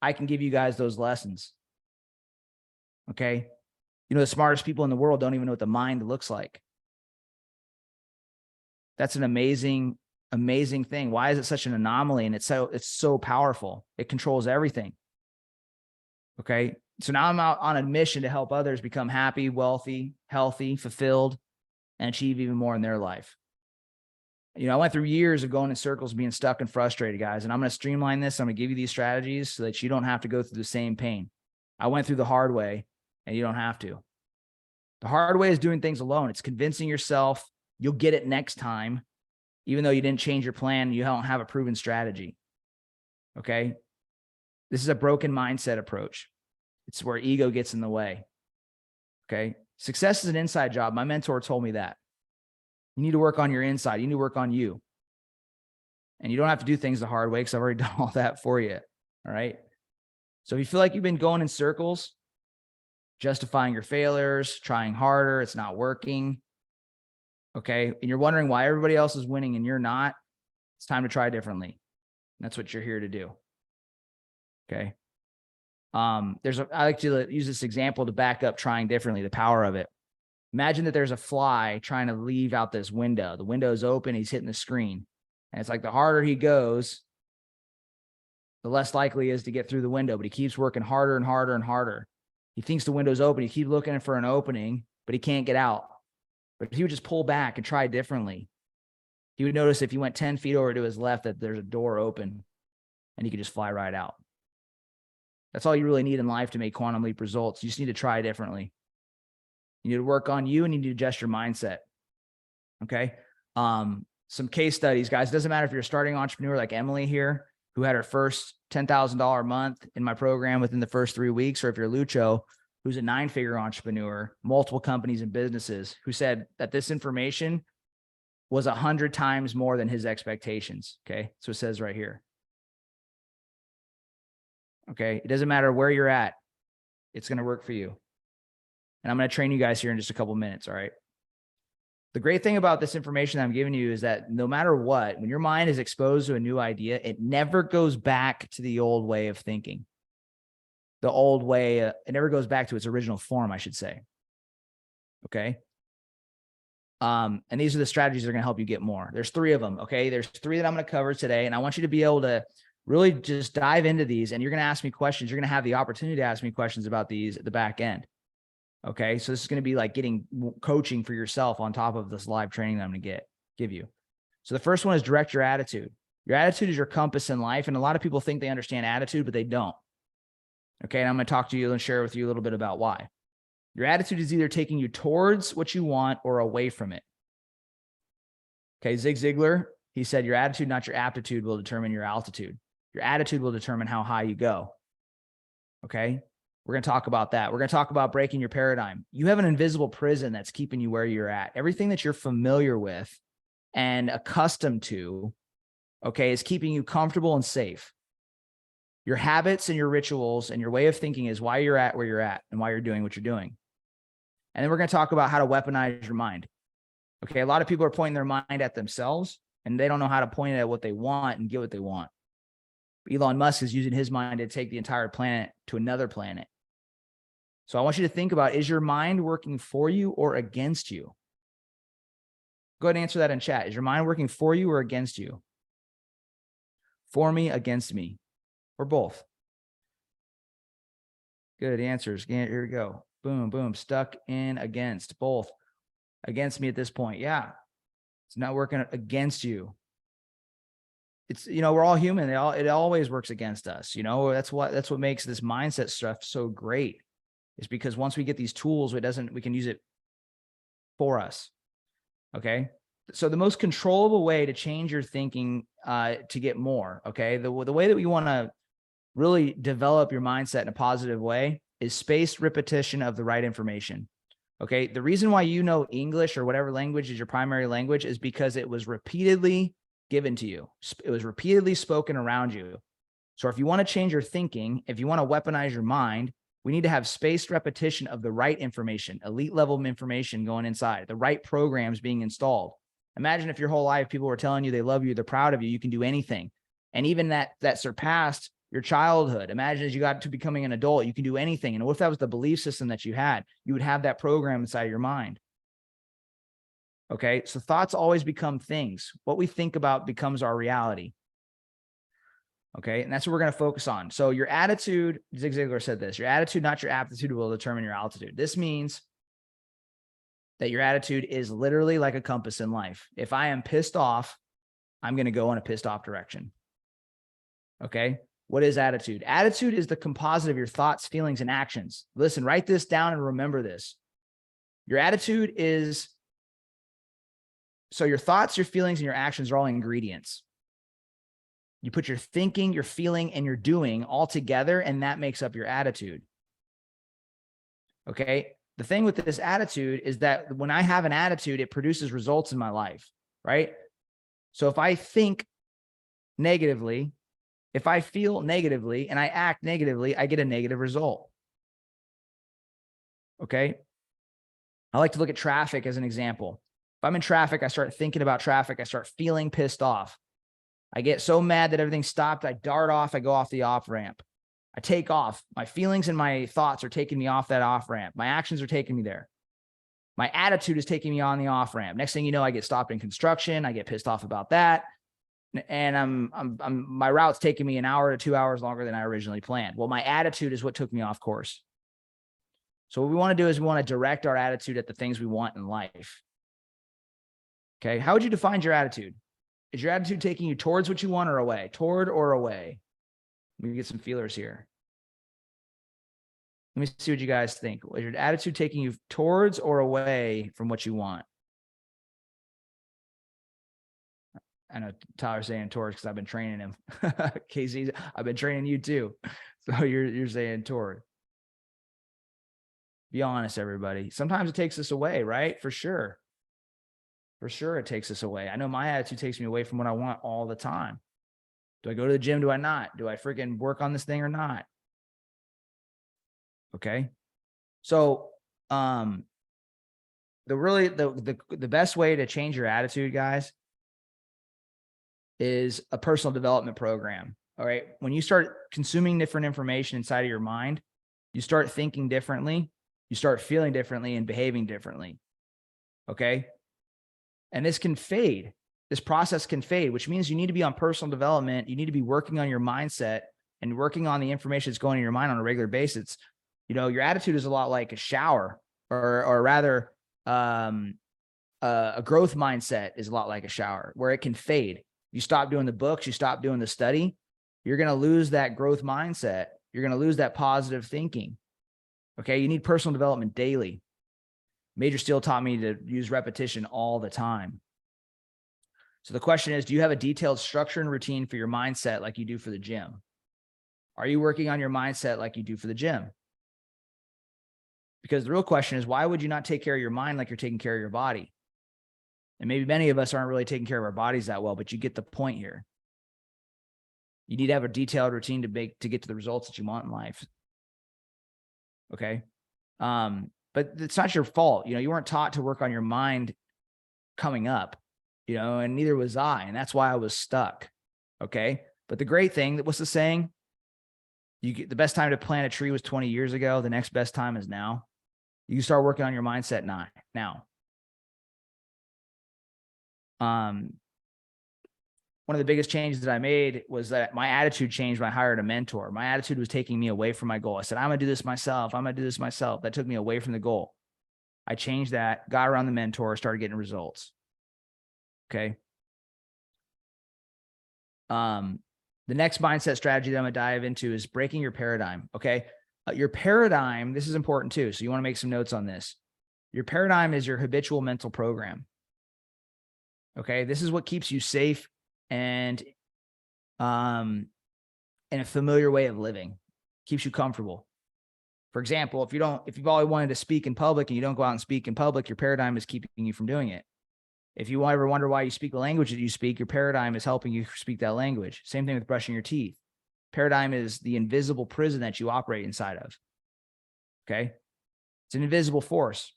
I can give you guys those lessons. Okay. The smartest people in the world don't even know what the mind looks like. That's an amazing, amazing thing. Why is it such an anomaly? And it's so powerful. It controls everything. Okay. So now I'm out on a mission to help others become happy, wealthy, healthy, fulfilled, and achieve even more in their life. I went through years of going in circles, being stuck and frustrated, guys. And I'm going to streamline this. I'm going to give you these strategies so that you don't have to go through the same pain. I went through the hard way, and you don't have to. The hard way is doing things alone. It's convincing yourself you'll get it next time, even though you didn't change your plan. You don't have a proven strategy. Okay. This is a broken mindset approach. It's where ego gets in the way. Okay. Success is an inside job. My mentor told me that. You need to work on your inside. You need to work on you. And you don't have to do things the hard way because I've already done all that for you. All right. So if you feel like you've been going in circles, justifying your failures, trying harder, it's not working. Okay. And you're wondering why everybody else is winning and you're not, it's time to try differently. That's what you're here to do. Okay. I like to use this example to back up trying differently, the power of it. Imagine that there's a fly trying to leave out this window. The window's open. He's hitting the screen. And it's like the harder he goes, the less likely he is to get through the window. But he keeps working harder and harder and harder. He thinks the window's open. He keeps looking for an opening, but he can't get out. But if he would just pull back and try differently, he would notice if he went 10 feet over to his left that there's a door open and he could just fly right out. That's all you really need in life to make quantum leap results. You just need to try differently. You need to work on you and you need to adjust your mindset. Okay. Some case studies, guys. It doesn't matter if you're a starting entrepreneur like Emily here, who had her first $10,000 a month in my program within the first 3 weeks, or if you're Lucho, who's a 9-figure entrepreneur, multiple companies and businesses, who said that this information was 100 times more than his expectations. Okay. So it says right here. Okay. It doesn't matter where you're at. It's going to work for you. And I'm going to train you guys here in just a couple of minutes. All right. The great thing about this information that I'm giving you is that no matter what, when your mind is exposed to a new idea, it never goes back to the old way of thinking. The old way, it never goes back to its original form, I should say. Okay. And these are the strategies that are going to help you get more. There's 3 of them. Okay. There's 3 that I'm going to cover today. And I want you to be able to really just dive into these, and you're going to ask me questions. You're going to have the opportunity to ask me questions about these at the back end. Okay. So this is going to be like getting coaching for yourself on top of this live training that I'm going to give you. So the first one is direct your attitude. Your attitude is your compass in life. And a lot of people think they understand attitude, but they don't. Okay. And I'm going to talk to you and share with you a little bit about why. Your attitude is either taking you towards what you want or away from it. Okay. Zig Ziglar, he said, your attitude, not your aptitude, will determine your altitude. Your attitude will determine how high you go. Okay. We're going to talk about that. We're going to talk about breaking your paradigm. You have an invisible prison that's keeping you where you're at. Everything that you're familiar with and accustomed to, okay, is keeping you comfortable and safe. Your habits and your rituals and your way of thinking is why you're at where you're at and why you're doing what you're doing. And then we're going to talk about how to weaponize your mind. Okay. A lot of people are pointing their mind at themselves and they don't know how to point it at what they want and get what they want. Elon Musk is using his mind to take the entire planet to another planet. So I want you to think about, is your mind working for you or against you? Go ahead and answer that in chat. Is your mind working for you or against you? For me, against me, or both? Good answers. Here we go. Boom, boom. Stuck in, against, both. Against me at this point. Yeah. It's not working against you. It's, we're all human. It always works against us. That's what makes this mindset stuff so great. Is because once we get these tools, we can use it for us. Okay. So the most controllable way to change your thinking, to get more, okay, the way that we want to really develop your mindset in a positive way is spaced repetition of the right information. Okay. The reason why English or whatever language is your primary language is because it was repeatedly given to you. It was repeatedly spoken around you. So if you want to change your thinking, if you want to weaponize your mind, we need to have spaced repetition of the right information, elite level of information going inside, the right programs being installed. Imagine if your whole life people were telling you they love you, they're proud of you, you can do anything. And even that surpassed your childhood. Imagine as you got to becoming an adult, you can do anything. And what if that was the belief system that you had? You would have that program inside of your mind. Okay, so thoughts always become things. What we think about becomes our reality. Okay. And that's what we're going to focus on. So your attitude, Zig Ziglar said this, your attitude, not your aptitude, will determine your altitude. This means that your attitude is literally like a compass in life. If I am pissed off, I'm going to go in a pissed off direction. Okay. What is attitude? Attitude is the composite of your thoughts, feelings, and actions. Listen, write this down and remember this. Your attitude is, so your thoughts, your feelings, and your actions are all ingredients. You put your thinking, your feeling, and your doing all together, and that makes up your attitude. Okay. The thing with this attitude is that when I have an attitude, it produces results in my life, right? So if I think negatively, if I feel negatively and I act negatively, I get a negative result. Okay. I like to look at traffic as an example. If I'm in traffic, I start thinking about traffic. I start feeling pissed off. I get so mad that everything's stopped. I dart off. I go off the off ramp. I take off. My feelings and my thoughts are taking me off that off ramp. My actions are taking me there. My attitude is taking me on the off ramp. Next thing you know, I get stopped in construction. I get pissed off about that. And my route's taking me an hour to 2 hours longer than I originally planned. Well, my attitude is what took me off course. So what we want to do is we want to direct our attitude at the things we want in life. Okay. How would you define your attitude? Is your attitude taking you towards what you want or away? Toward or away? Let me get some feelers here. Let me see what you guys think. Is your attitude taking you towards or away from what you want? I know Tyler's saying towards because I've been training him. Casey, I've been training you too. So you're saying toward. Be honest, everybody. Sometimes it takes us away, right? For sure. For sure it takes us away. I know my attitude takes me away from what I want all the time. Do I go to the gym? Do I not? Do I freaking work on this thing or not? Okay. So the best way to change your attitude, guys, is a personal development program. All right. When you start consuming different information inside of your mind, you start thinking differently, you start feeling differently and behaving differently. Okay. And this can fade. This process can fade, which means you need to be on personal development. You need to be working on your mindset and working on the information that's going in your mind on a regular basis. You know, your attitude is a lot like a shower, or rather, a growth mindset is a lot like a shower where it can fade. You stop doing the books, you stop doing the study, you're going to lose that growth mindset. You're going to lose that positive thinking. Okay. You need personal development daily. Major Steel taught me to use repetition all the time. So the question is, do you have a detailed structure and routine for your mindset like you do for the gym? Are you working on your mindset like you do for the gym? Because the real question is, why would you not take care of your mind like you're taking care of your body? And maybe many of us aren't really taking care of our bodies that well, but you get the point here. You need to have a detailed routine to get to the results that you want in life. Okay. But it's not your fault. You know, you weren't taught to work on your mind coming up, you know, and neither was I. And that's why I was stuck. Okay. But the great thing, what's the saying? The best time to plant a tree was 20 years ago. The next best time is now. You start working on your mindset now. One of the biggest changes that I made was that my attitude changed when I hired a mentor. My attitude was taking me away from my goal. I said, I'm going to do this myself. I'm going to do this myself. That took me away from the goal. I changed that, got around the mentor, started getting results. Okay. The next mindset strategy that I'm going to dive into is breaking your paradigm. Okay. Your paradigm, this is important too. So you want to make some notes on this. Your paradigm is your habitual mental program. Okay. This is what keeps you safe and in a familiar way of living, keeps you comfortable. For example, if you've always wanted to speak in public and you don't go out and speak in public, your paradigm is keeping you from doing it. If you ever wonder why you speak the language that you speak, your paradigm is helping you speak that language. Same thing with brushing your teeth. Paradigm is the invisible prison that you operate inside of. Okay. It's an invisible force.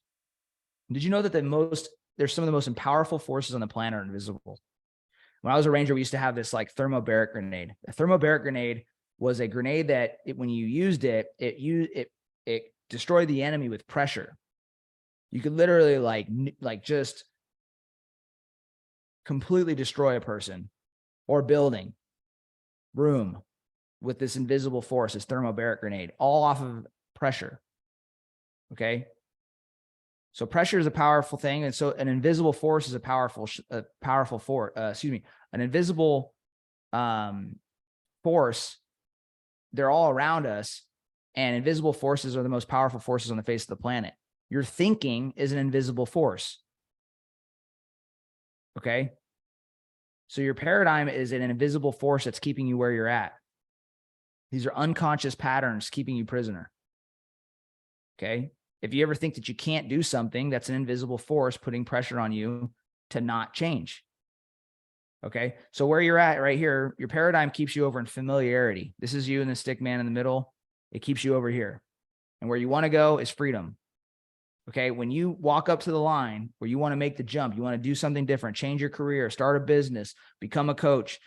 Did you know that there's some of the most powerful forces on the planet are invisible? When I was a Ranger, we used to have this like thermobaric grenade. A thermobaric grenade was a grenade that when you used it, it destroyed the enemy with pressure. You could literally like just completely destroy a person or building, room, with this invisible force, this thermobaric grenade, all off of pressure. Okay. So pressure is a powerful thing. And so an invisible force is a powerful force, an invisible force. They're all around us, and invisible forces are the most powerful forces on the face of the planet. Your thinking is an invisible force. Okay. So your paradigm is an invisible force that's keeping you where you're at. These are unconscious patterns keeping you prisoner. Okay. If you ever think that you can't do something, that's an invisible force putting pressure on you to not change. Okay. So where you're at right here, your paradigm keeps you over in familiarity. This is you and the stick man in the middle. It keeps you over here. And where you want to go is freedom. Okay. When you walk up to the line where you want to make the jump, you want to do something different, change your career, start a business, become a coach,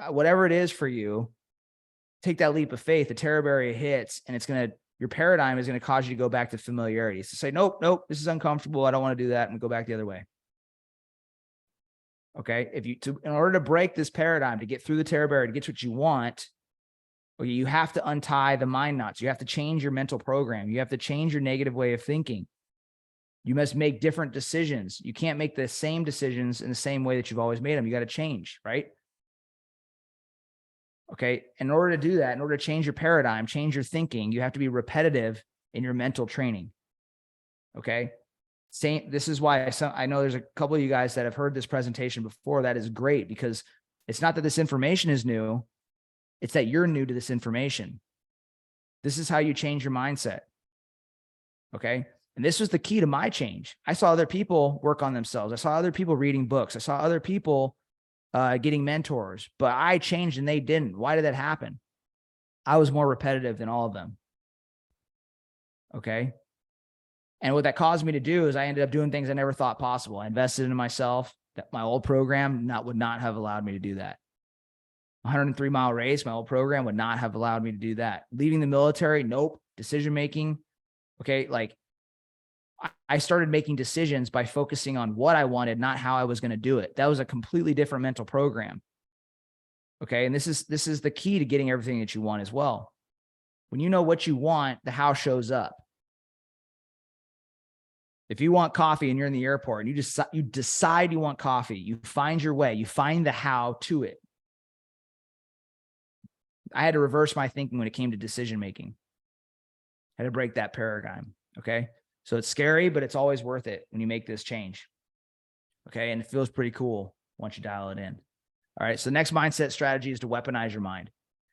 whatever it is for you, take that leap of faith. The terror barrier hits, and your paradigm is going to cause you to go back to familiarity. It's to say, nope, this is uncomfortable. I don't want to do that, and go back the other way. Okay. In order to break this paradigm, to get through the terror barrier, to get to what you want, you have to untie the mind knots. You have to change your mental program. You have to change your negative way of thinking. You must make different decisions. You can't make the same decisions in the same way that you've always made them. You got to change, right? Okay. In order to do that, in order to change your paradigm, change your thinking, you have to be repetitive in your mental training. Okay. This is why I know there's a couple of you guys that have heard this presentation before. That is great, because it's not that this information is new. It's that you're new to this information. This is how you change your mindset. Okay. And this was the key to my change. I saw other people work on themselves. I saw other people reading books. I saw other people getting mentors, but I changed and they didn't. Why did that happen? I was more repetitive than all of them. Okay. And what that caused me to do is I ended up doing things I never thought possible. I invested in myself. That my old program would not have allowed me to do that. 103-mile race, my old program would not have allowed me to do that. Leaving the military, nope. Decision-making. Okay. Like, I started making decisions by focusing on what I wanted, not how I was going to do it. That was a completely different mental program. Okay. And this is the key to getting everything that you want as well. When you know what you want, the how shows up. If you want coffee and you're in the airport and you decide you want coffee, you find your way, you find the how to it. I had to reverse my thinking when it came to decision-making. I had to break that paradigm. Okay. So it's scary, but it's always worth it when you make this change. Okay. And it feels pretty cool once you dial it in. All right. So the next mindset strategy is to weaponize your mind.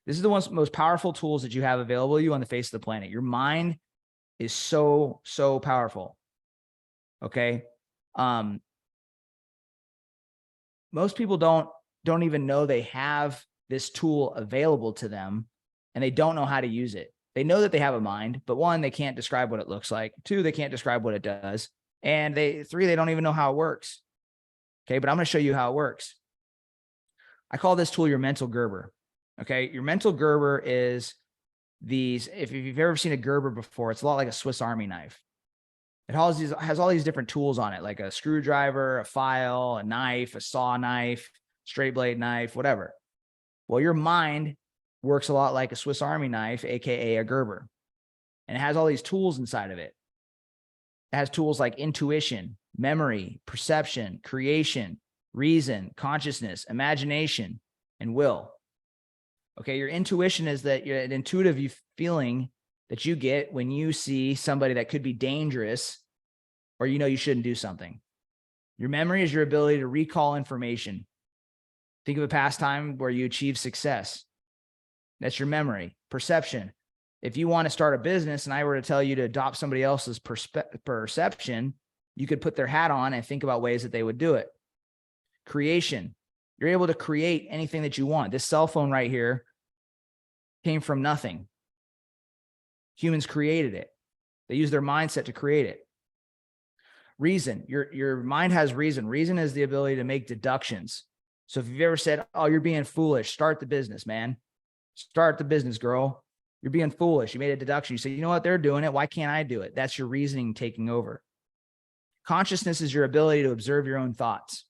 This is the most powerful tools that you have available to you on the face of the planet. Your mind is so, so powerful. Okay. Most people don't even know they have this tool available to them, and they don't know how to use it. They know that they have a mind, but one, they can't describe what it looks like. Two, they can't describe what it does. And three, they don't even know how it works. Okay. But I'm going to show you how it works. I call this tool your mental Gerber. Okay. Your mental Gerber is if you've ever seen a Gerber before, it's a lot like a Swiss Army knife. It has all these different tools on it, like a screwdriver, a file, a knife, a saw knife, straight blade knife, whatever. Well, your mind works a lot like a Swiss Army knife, AKA a Gerber. And it has all these tools inside of it. It has tools like intuition, memory, perception, creation, reason, consciousness, imagination, and will. Okay, your intuition is an intuitive feeling that you get when you see somebody that could be dangerous, or you shouldn't do something. Your memory is your ability to recall information. Think of a past time where you achieved success. That's your memory. Perception. If you want to start a business and I were to tell you to adopt somebody else's perception, you could put their hat on and think about ways that they would do it. Creation. You're able to create anything that you want. This cell phone right here came from nothing. Humans created it. They used their mindset to create it. Reason. Your mind has reason. Reason is the ability to make deductions. So if you've ever said, oh, you're being foolish, start the business, man. Start the business, girl. You're being foolish. You made a deduction. You say, you know what? They're doing it. Why can't I do it? That's your reasoning taking over. Consciousness is your ability to observe your own thoughts.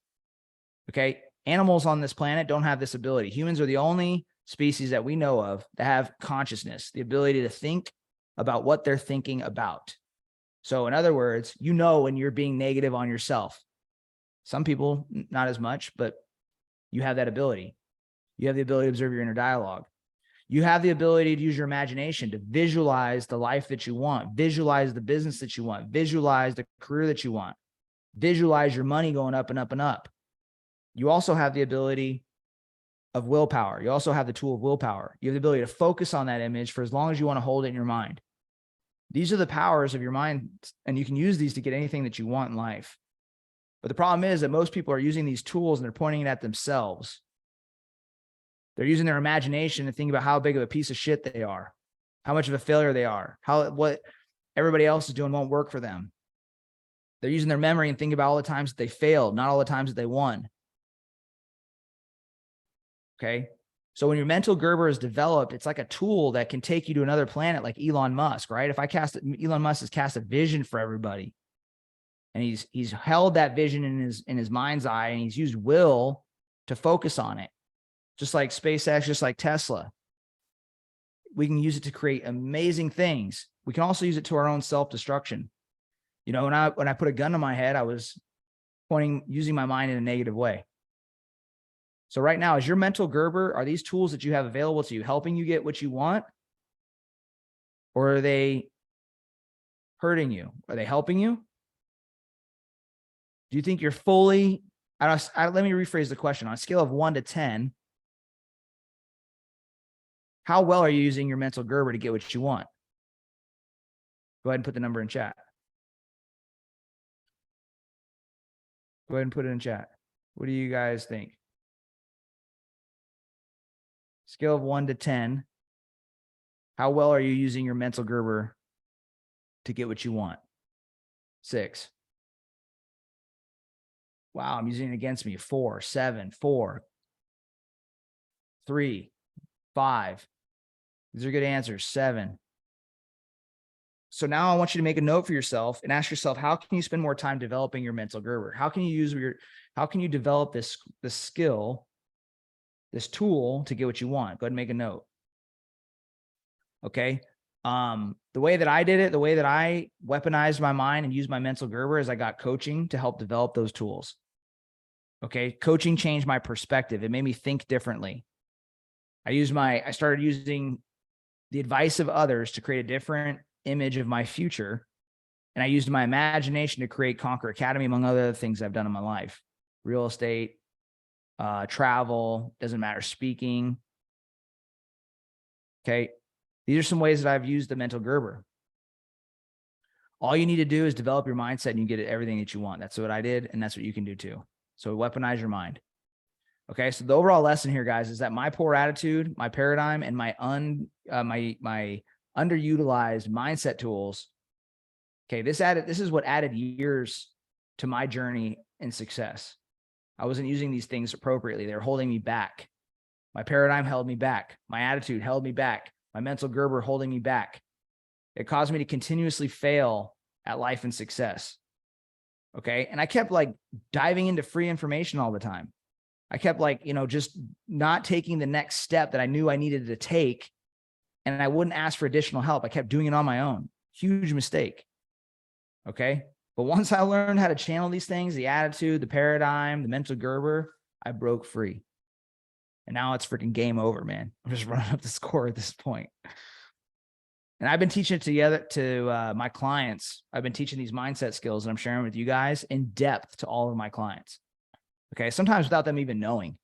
Okay. Animals on this planet don't have this ability. Humans are the only species that we know of that have consciousness, the ability to think about what they're thinking about. So in other words, you know when you're being negative on yourself. Some people, not as much, but you have that ability. You have the ability to observe your inner dialogue. You have the ability to use your imagination to visualize the life that you want, visualize the business that you want, visualize the career that you want, visualize your money going up and up and up. You also have the ability of willpower. You also have the tool of willpower. You have the ability to focus on that image for as long as you want to hold it in your mind. These are the powers of your mind, and you can use these to get anything that you want in life. But the problem is that most people are using these tools and they're pointing it at themselves. They're using their imagination to think about how big of a piece of shit they are, how much of a failure they are, what everybody else is doing won't work for them. They're using their memory and think about all the times that they failed, not all the times that they won. Okay. So when your mental Gerber is developed, it's like a tool that can take you to another planet, like Elon Musk, right? If Elon Musk has cast a vision for everybody, and he's held that vision in his mind's eye, and he's used will to focus on it. Just like SpaceX, just like Tesla. We can use it to create amazing things. We can also use it to our own self-destruction. You know, when I put a gun to my head, I was using my mind in a negative way. So right now, is your mental Gerber, are these tools that you have available to you helping you get what you want? Or are they hurting you? Are they helping you? Do you think you're fully, let me rephrase the question. On a scale of 1 to 10, how well are you using your mental Gerber to get what you want? Go ahead and put the number in chat. Go ahead and put it in chat. What do you guys think? Scale of 1 to 10. How well are you using your mental Gerber to get what you want? 6. Wow, I'm using it against me. 4, 7, 4, 3, 5. These are good answers. 7. So now I want you to make a note for yourself and ask yourself, how can you spend more time developing your mental Gerber? How can you develop this skill, this tool to get what you want? Go ahead and make a note. Okay. The way that I did it, the way that I weaponized my mind and used my mental Gerber is I got coaching to help develop those tools. Okay. Coaching changed my perspective. It made me think differently. I started using the advice of others to create a different image of my future. And I used my imagination to create Conquer Academy, among other things I've done in my life. Real estate, travel, doesn't matter, speaking. Okay. These are some ways that I've used the mental Gerber. All you need to do is develop your mindset and you get everything that you want. That's what I did. And that's what you can do too. So weaponize your mind. Okay. So the overall lesson here, guys, is that my poor attitude, my paradigm, and my underutilized mindset tools. Okay. This is what added years to my journey in success. I wasn't using these things appropriately. They were holding me back. My paradigm held me back. My attitude held me back. My mental Gerber holding me back. It caused me to continuously fail at life and success. Okay. And I kept diving into free information all the time. I kept just not taking the next step that I knew I needed to take. And I wouldn't ask for additional help. I kept doing it on my own. Huge mistake. Okay. But once I learned how to channel these things, the attitude, the paradigm, the mental Gerber, I broke free. And now it's freaking game over, man. I'm just running up the score at this point. And I've been teaching it to my clients. I've been teaching these mindset skills and I'm sharing with you guys in depth to all of my clients. Okay. Sometimes without them even knowing.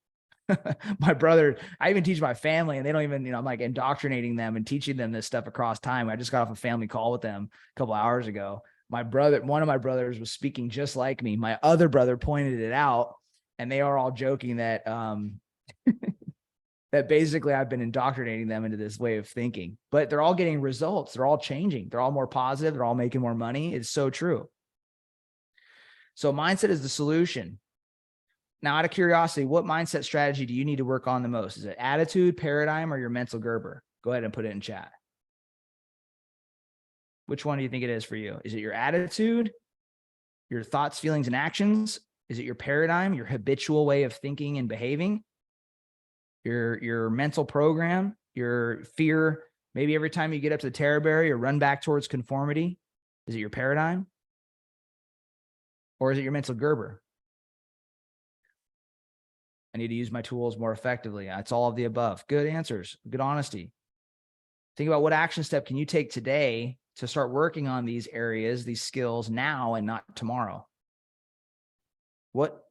My brother, I even teach my family and they don't even, I'm indoctrinating them and teaching them this stuff across time. I just got off a family call with them a couple hours ago. One of my brothers was speaking just like me. My other brother pointed it out and they are all joking that, that basically I've been indoctrinating them into this way of thinking, but they're all getting results. They're all changing. They're all more positive. They're all making more money. It's so true. So mindset is the solution. Now, out of curiosity, what mindset strategy do you need to work on the most? Is it attitude, paradigm, or your mental Gerber? Go ahead and put it in chat. Which one do you think it is for you? Is it your attitude, your thoughts, feelings, and actions, Is it your paradigm, your habitual way of thinking and behaving, your mental program, your fear? Maybe every time you get up to the terror barrier, you run back towards conformity. Is it your paradigm? Or is it your mental Gerber? I need to use my tools more effectively. It's all of the above. Good answers, good honesty. Think about what action step can you take today to start working on these areas, these skills now and not tomorrow.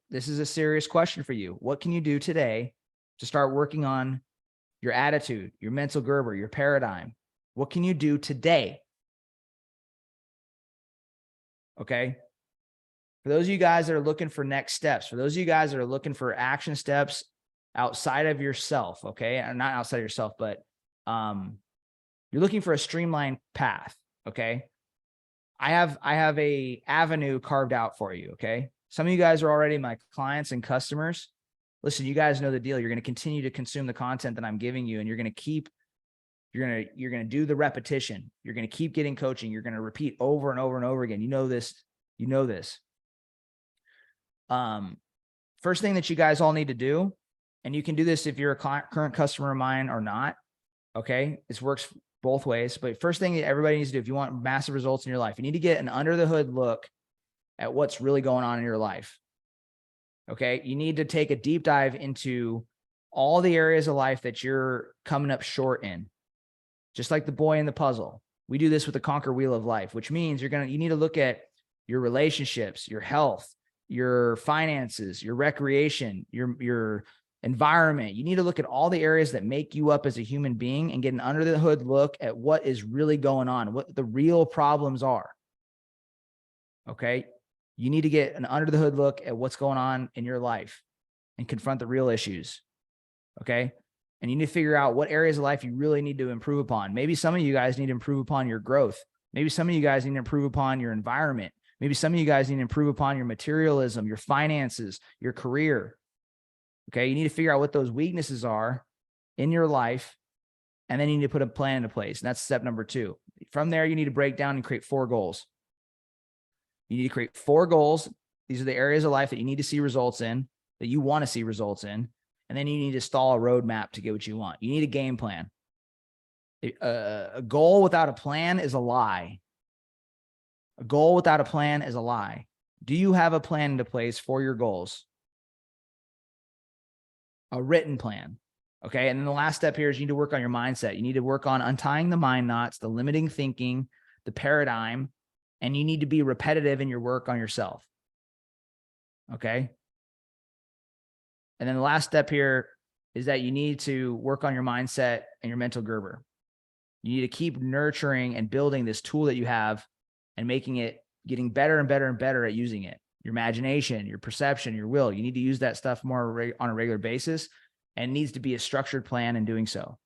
This is a serious question for you. What can you do today to start working on your attitude, your mental Gerber, your paradigm? What can you do today? Okay. For those of you guys that are looking for next steps, for those of you guys that are looking for action steps outside of yourself, okay, and not outside of yourself, but you're looking for a streamlined path, okay? I have a avenue carved out for you, okay? Some of you guys are already my clients and customers. Listen, you guys know the deal. You're going to continue to consume the content that I'm giving you, and you're going to do the repetition. You're going to keep getting coaching. You're going to repeat over and over and over again. You know this. First thing that you guys all need to do, and you can do this if you're a current customer of mine or not, okay? This works both ways, but first thing that everybody needs to do, if you want massive results in your life, you need to get an under the hood look at what's really going on in your life, okay? You need to take a deep dive into all the areas of life that you're coming up short in, just like the boy in the puzzle. We do this with the Conquer Wheel of Life, which means you need to look at your relationships, your health, your finances, your recreation, your environment. You need to look at all the areas that make you up as a human being and get an under the hood look at what is really going on, what the real problems are. Okay. You need to get an under the hood look at what's going on in your life and confront the real issues. Okay. And you need to figure out what areas of life you really need to improve upon. Maybe some of you guys need to improve upon your growth. Maybe some of you guys need to improve upon your environment. Maybe some of you guys need to improve upon your materialism, your finances, your career. Okay. You need to figure out what those weaknesses are in your life. And then you need to put a plan into place. And that's step number 2. From there, you need to break down and create 4 goals. You need to create 4 goals. These are the areas of life that you need to see results in, that you want to see results in. And then you need to stall a roadmap to get what you want. You need a game plan. A goal without a plan is a lie. A goal without a plan is a lie. Do you have a plan into place for your goals? A written plan. Okay. And then the last step here is you need to work on your mindset. You need to work on untying the mind knots, the limiting thinking, the paradigm, and you need to be repetitive in your work on yourself. Okay. And then the last step here is that you need to work on your mindset and your mental Gerber. You need to keep nurturing and building this tool that you have and getting better and better and better at using it. Your imagination, your perception, your will. You need to use that stuff more on a regular basis, and needs to be a structured plan in doing so.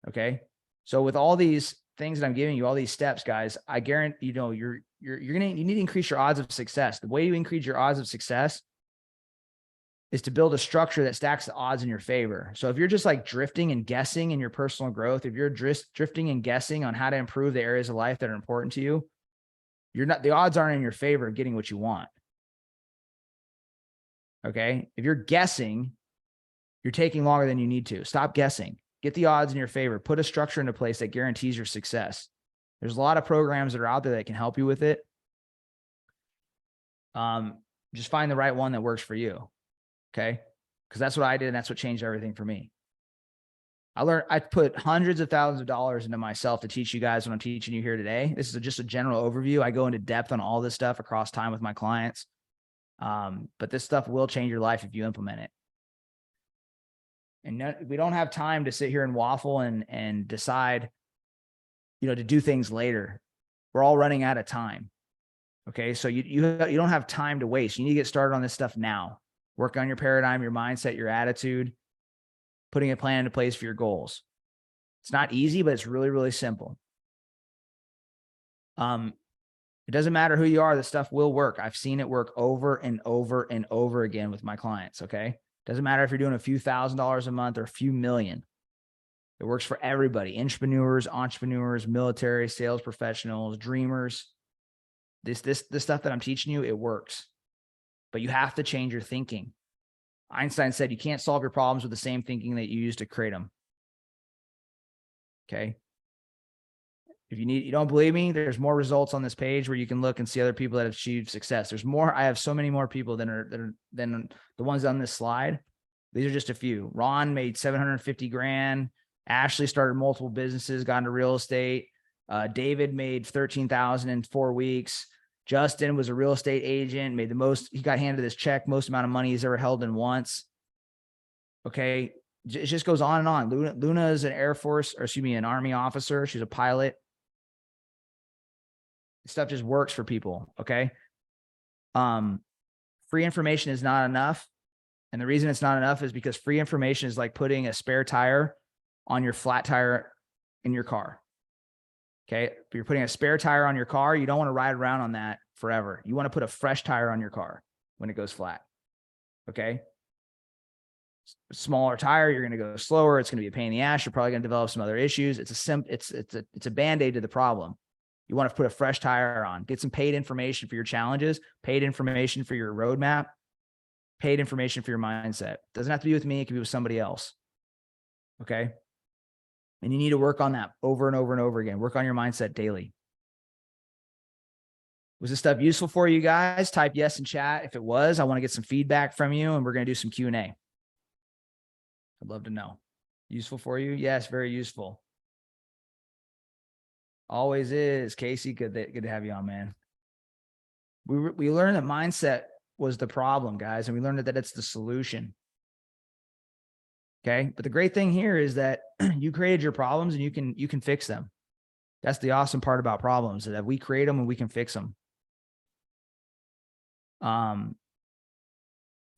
Okay. So with all these things that I'm giving you, all these steps, guys, I guarantee, you need to increase your odds of success. The way you increase your odds of success is to build a structure that stacks the odds in your favor. So if you're just like drifting and guessing in your personal growth, if you're drifting and guessing on how to improve the areas of life that are important to you, the odds aren't in your favor of getting what you want. Okay. If you're guessing, you're taking longer than you need to. Stop guessing. Get the odds in your favor. Put a structure into place that guarantees your success. There's a lot of programs that are out there that can help you with it. Just find the right one that works for you. Okay. Because that's what I did. And that's what changed everything for me. I put hundreds of thousands of dollars into myself to teach you guys what I'm teaching you here today. This is just a general overview. I go into depth on all this stuff across time with my clients. But this stuff will change your life if you implement it. And we don't have time to sit here and waffle and decide, to do things later. We're all running out of time. Okay. So you don't have time to waste. You need to get started on this stuff now. Work on your paradigm, your mindset, your attitude, putting a plan into place for your goals. It's not easy, but it's really, really simple. It doesn't matter who you are. This stuff will work. I've seen it work over and over and over again with my clients. Okay. Doesn't matter if you're doing a few $1,000s a month or a few million. It works for everybody. Entrepreneurs, military, sales professionals, dreamers. This stuff that I'm teaching you, it works. but you have to change your thinking. Einstein said you can't solve your problems with the same thinking that you used to create them. Okay. If you don't believe me, there's more results on this page where you can look and see other people that have achieved success. There's more. I have so many more people than the ones on this slide. These are just a few. Ron made 750 grand. Ashley started multiple businesses, got into real estate. David made 13,000 in 4 weeks. Justin was a real estate agent, made the most. He got handed this check, most amount of money he's ever held in once. Okay. It just goes on and on. Luna is an Air Force, or excuse me, an Army officer. She's a pilot. Stuff just works for people. Okay. Free information is not enough. And the reason it's not enough is because free information is like putting a spare tire on your flat tire in your car. Okay. If you're putting a spare tire on your car, you don't want to ride around on that forever. You want to put a fresh tire on your car when it goes flat. Okay. Smaller tire, you're going to go slower. It's going to be a pain in the ass. You're probably going to develop some other issues. It's a Band-Aid to the problem. You want to put a fresh tire on, get some paid information for your challenges, paid information for your roadmap, paid information for your mindset. It doesn't have to be with me. It can be with somebody else. Okay. And you need to work on that over and over and over again. Work on your mindset daily. Was this stuff useful for you guys? Type yes in chat. If it was, I want to get some feedback from you, and we're going to do some Q&A. I'd love to know. Useful for you? Yes, very useful. Always is. Casey, good to have you on, man. We learned that mindset was the problem, guys, and we learned that it's the solution. Okay. But the great thing here is that you created your problems and you can fix them. That's the awesome part about problems, that we create them and we can fix them. For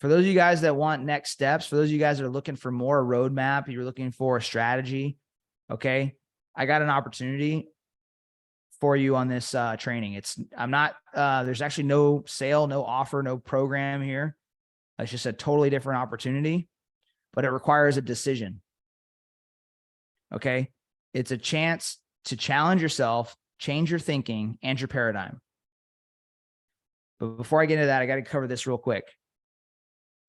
those of you guys that want next steps, for those of you guys that are looking for more roadmap, you're looking for a strategy. Okay. I got an opportunity for you on this training. There's actually no sale, no offer, no program here. It's just a totally different opportunity, but it requires a decision. Okay. It's a chance to challenge yourself, change your thinking and your paradigm. But before I get into that, I got to cover this real quick.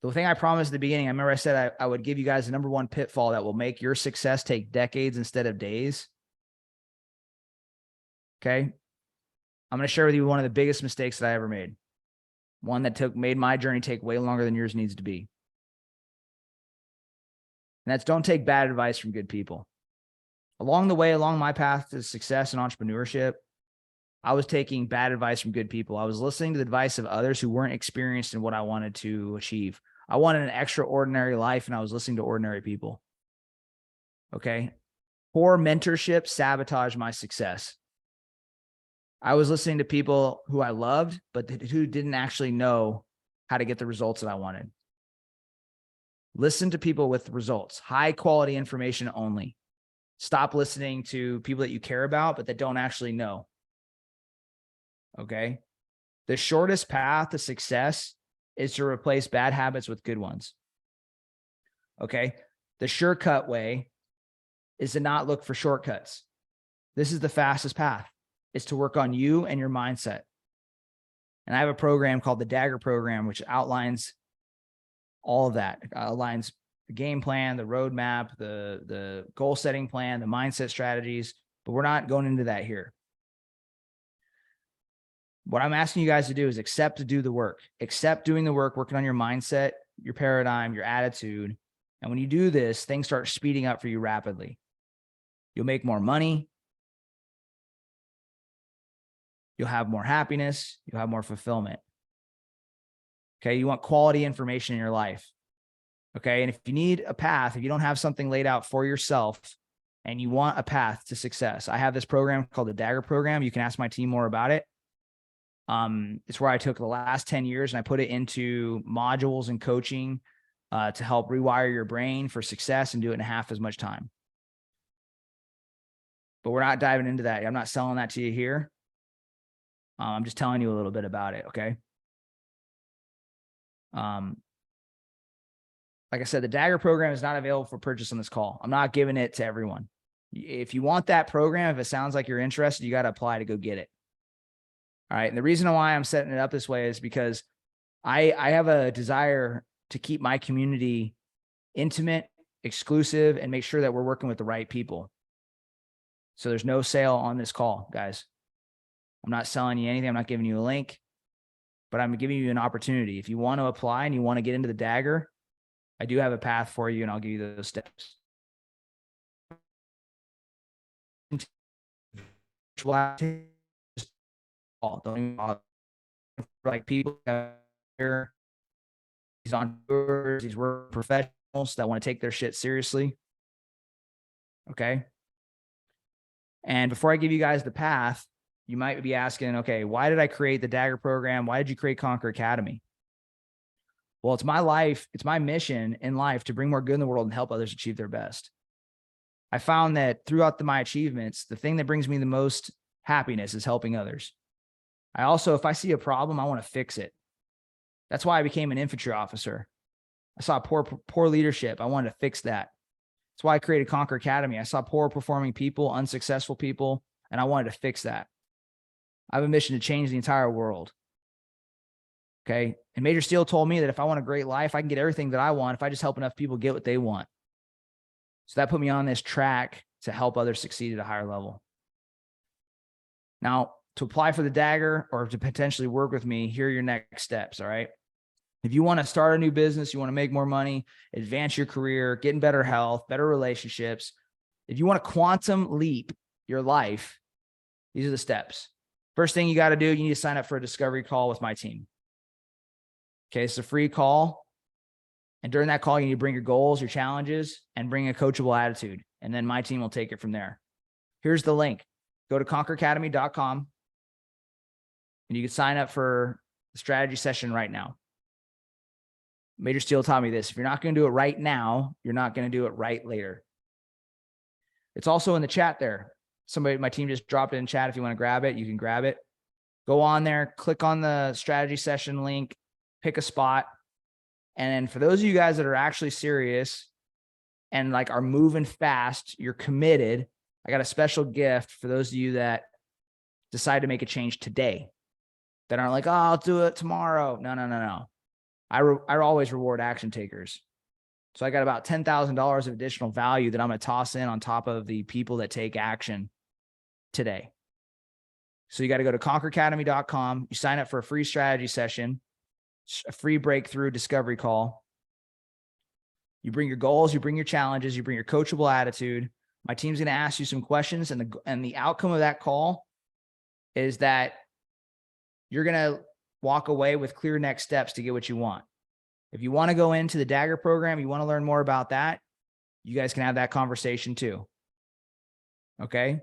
The thing I promised at the beginning, I remember I said I would give you guys the number one pitfall that will make your success take decades instead of days. Okay. I'm going to share with you one of the biggest mistakes that I ever made. One that made my journey take way longer than yours needs to be. And that's don't take bad advice from good people. Along the way, along my path to success and entrepreneurship, I was taking bad advice from good people. I was listening to the advice of others who weren't experienced in what I wanted to achieve. I wanted an extraordinary life, and I was listening to ordinary people. Okay. Poor mentorship sabotaged my success. I was listening to people who I loved, but who didn't actually know how to get the results that I wanted. Listen to people with results, high quality information only. Stop listening to people that you care about, but that don't actually know. Okay. The shortest path to success is to replace bad habits with good ones. Okay. The shortcut way is to not look for shortcuts. This is the fastest path. Is to work on you and your mindset. And I have a program called the Dagger Program, which outlines all of that. It outlines the game plan, the roadmap, the goal setting plan, the mindset strategies, but we're not going into that here. What I'm asking you guys to do is accept to do the work, accept doing the work, working on your mindset, your paradigm, your attitude. And when you do this, things start speeding up for you rapidly. You'll make more money. You'll have more happiness. You'll have more fulfillment. Okay. You want quality information in your life. Okay. And if you need a path, if you don't have something laid out for yourself and you want a path to success, I have this program called the Dagger Program. You can ask my team more about it. It's where I took the last 10 years and I put it into modules and coaching to help rewire your brain for success and do it in half as much time. But we're not diving into that. I'm not selling that to you here. I'm just telling you a little bit about it. Okay. Like I said, the Dagger Program is not available for purchase on this call. I'm not giving it to everyone. If you want that program, if it sounds like you're interested, you got to apply to go get it. All right. And the reason why I'm setting it up this way is because I have a desire to keep my community intimate, exclusive, and make sure that we're working with the right people. So there's no sale on this call, guys. I'm not selling you anything. I'm not giving you a link, but I'm giving you an opportunity. If you want to apply and you want to get into the dagger, I do have a path for you, and I'll give you those steps. Like people here, these entrepreneurs, these work professionals that want to take their shit seriously. Okay. And before I give you guys the path, you might be asking, okay, why did I create the Dagger program? Why did you create Conquer Academy? Well, it's my life. It's my mission in life to bring more good in the world and help others achieve their best. I found that throughout my achievements, the thing that brings me the most happiness is helping others. I also, if I see a problem, I want to fix it. That's why I became an infantry officer. I saw poor leadership. I wanted to fix that. That's why I created Conquer Academy. I saw poor performing people, unsuccessful people, and I wanted to fix that. I have a mission to change the entire world. Okay. And Major Steele told me that if I want a great life, I can get everything that I want if I just help enough people get what they want. So that put me on this track to help others succeed at a higher level. Now, to apply for the Dagger or to potentially work with me, here are your next steps. All right. If you want to start a new business, you want to make more money, advance your career, get in better health, better relationships. If you want to quantum leap your life, these are the steps. First thing you got to do, you need to sign up for a discovery call with my team. Okay, it's a free call. And during that call, you need to bring your goals, your challenges, and bring a coachable attitude. And then my team will take it from there. Here's the link. Go to conqueracademy.com and you can sign up for the strategy session right now. Major Steele taught me this. If you're not going to do it right now, you're not going to do it right later. It's also in the chat there. Somebody, my team just dropped it in chat. If you want to grab it, you can grab it. Go on there, click on the strategy session link, pick a spot. And then for those of you guys that are actually serious and like are moving fast, you're committed, I got a special gift for those of you that decide to make a change today, that aren't like, oh, I'll do it tomorrow. No. I always reward action takers. So I got about $10,000 of additional value that I'm going to toss in on top of the people that take action today. So you got to go to conqueracademy.com. You sign up for a free strategy session, a free breakthrough discovery call. You bring your goals, you bring your challenges, you bring your coachable attitude. My team's going to ask you some questions, and the outcome of that call is that you're going to walk away with clear next steps to get what you want. If you want to go into the Dagger program, you want to learn more about that, you guys can have that conversation too. Okay.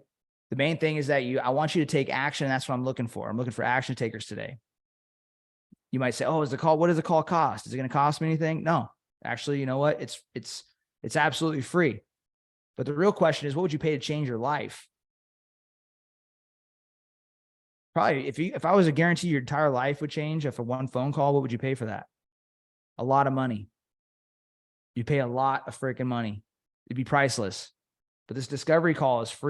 The main thing is that I want you to take action. That's what I'm looking for. I'm looking for action takers today. You might say, oh, what does the call cost? Is it going to cost me anything? No, actually, you know what? It's absolutely free. But the real question is, what would you pay to change your life? Probably if I was to guarantee your entire life would change for one phone call, what would you pay for that? A lot of money. You'd pay a lot of freaking money. It'd be priceless. But this discovery call is free.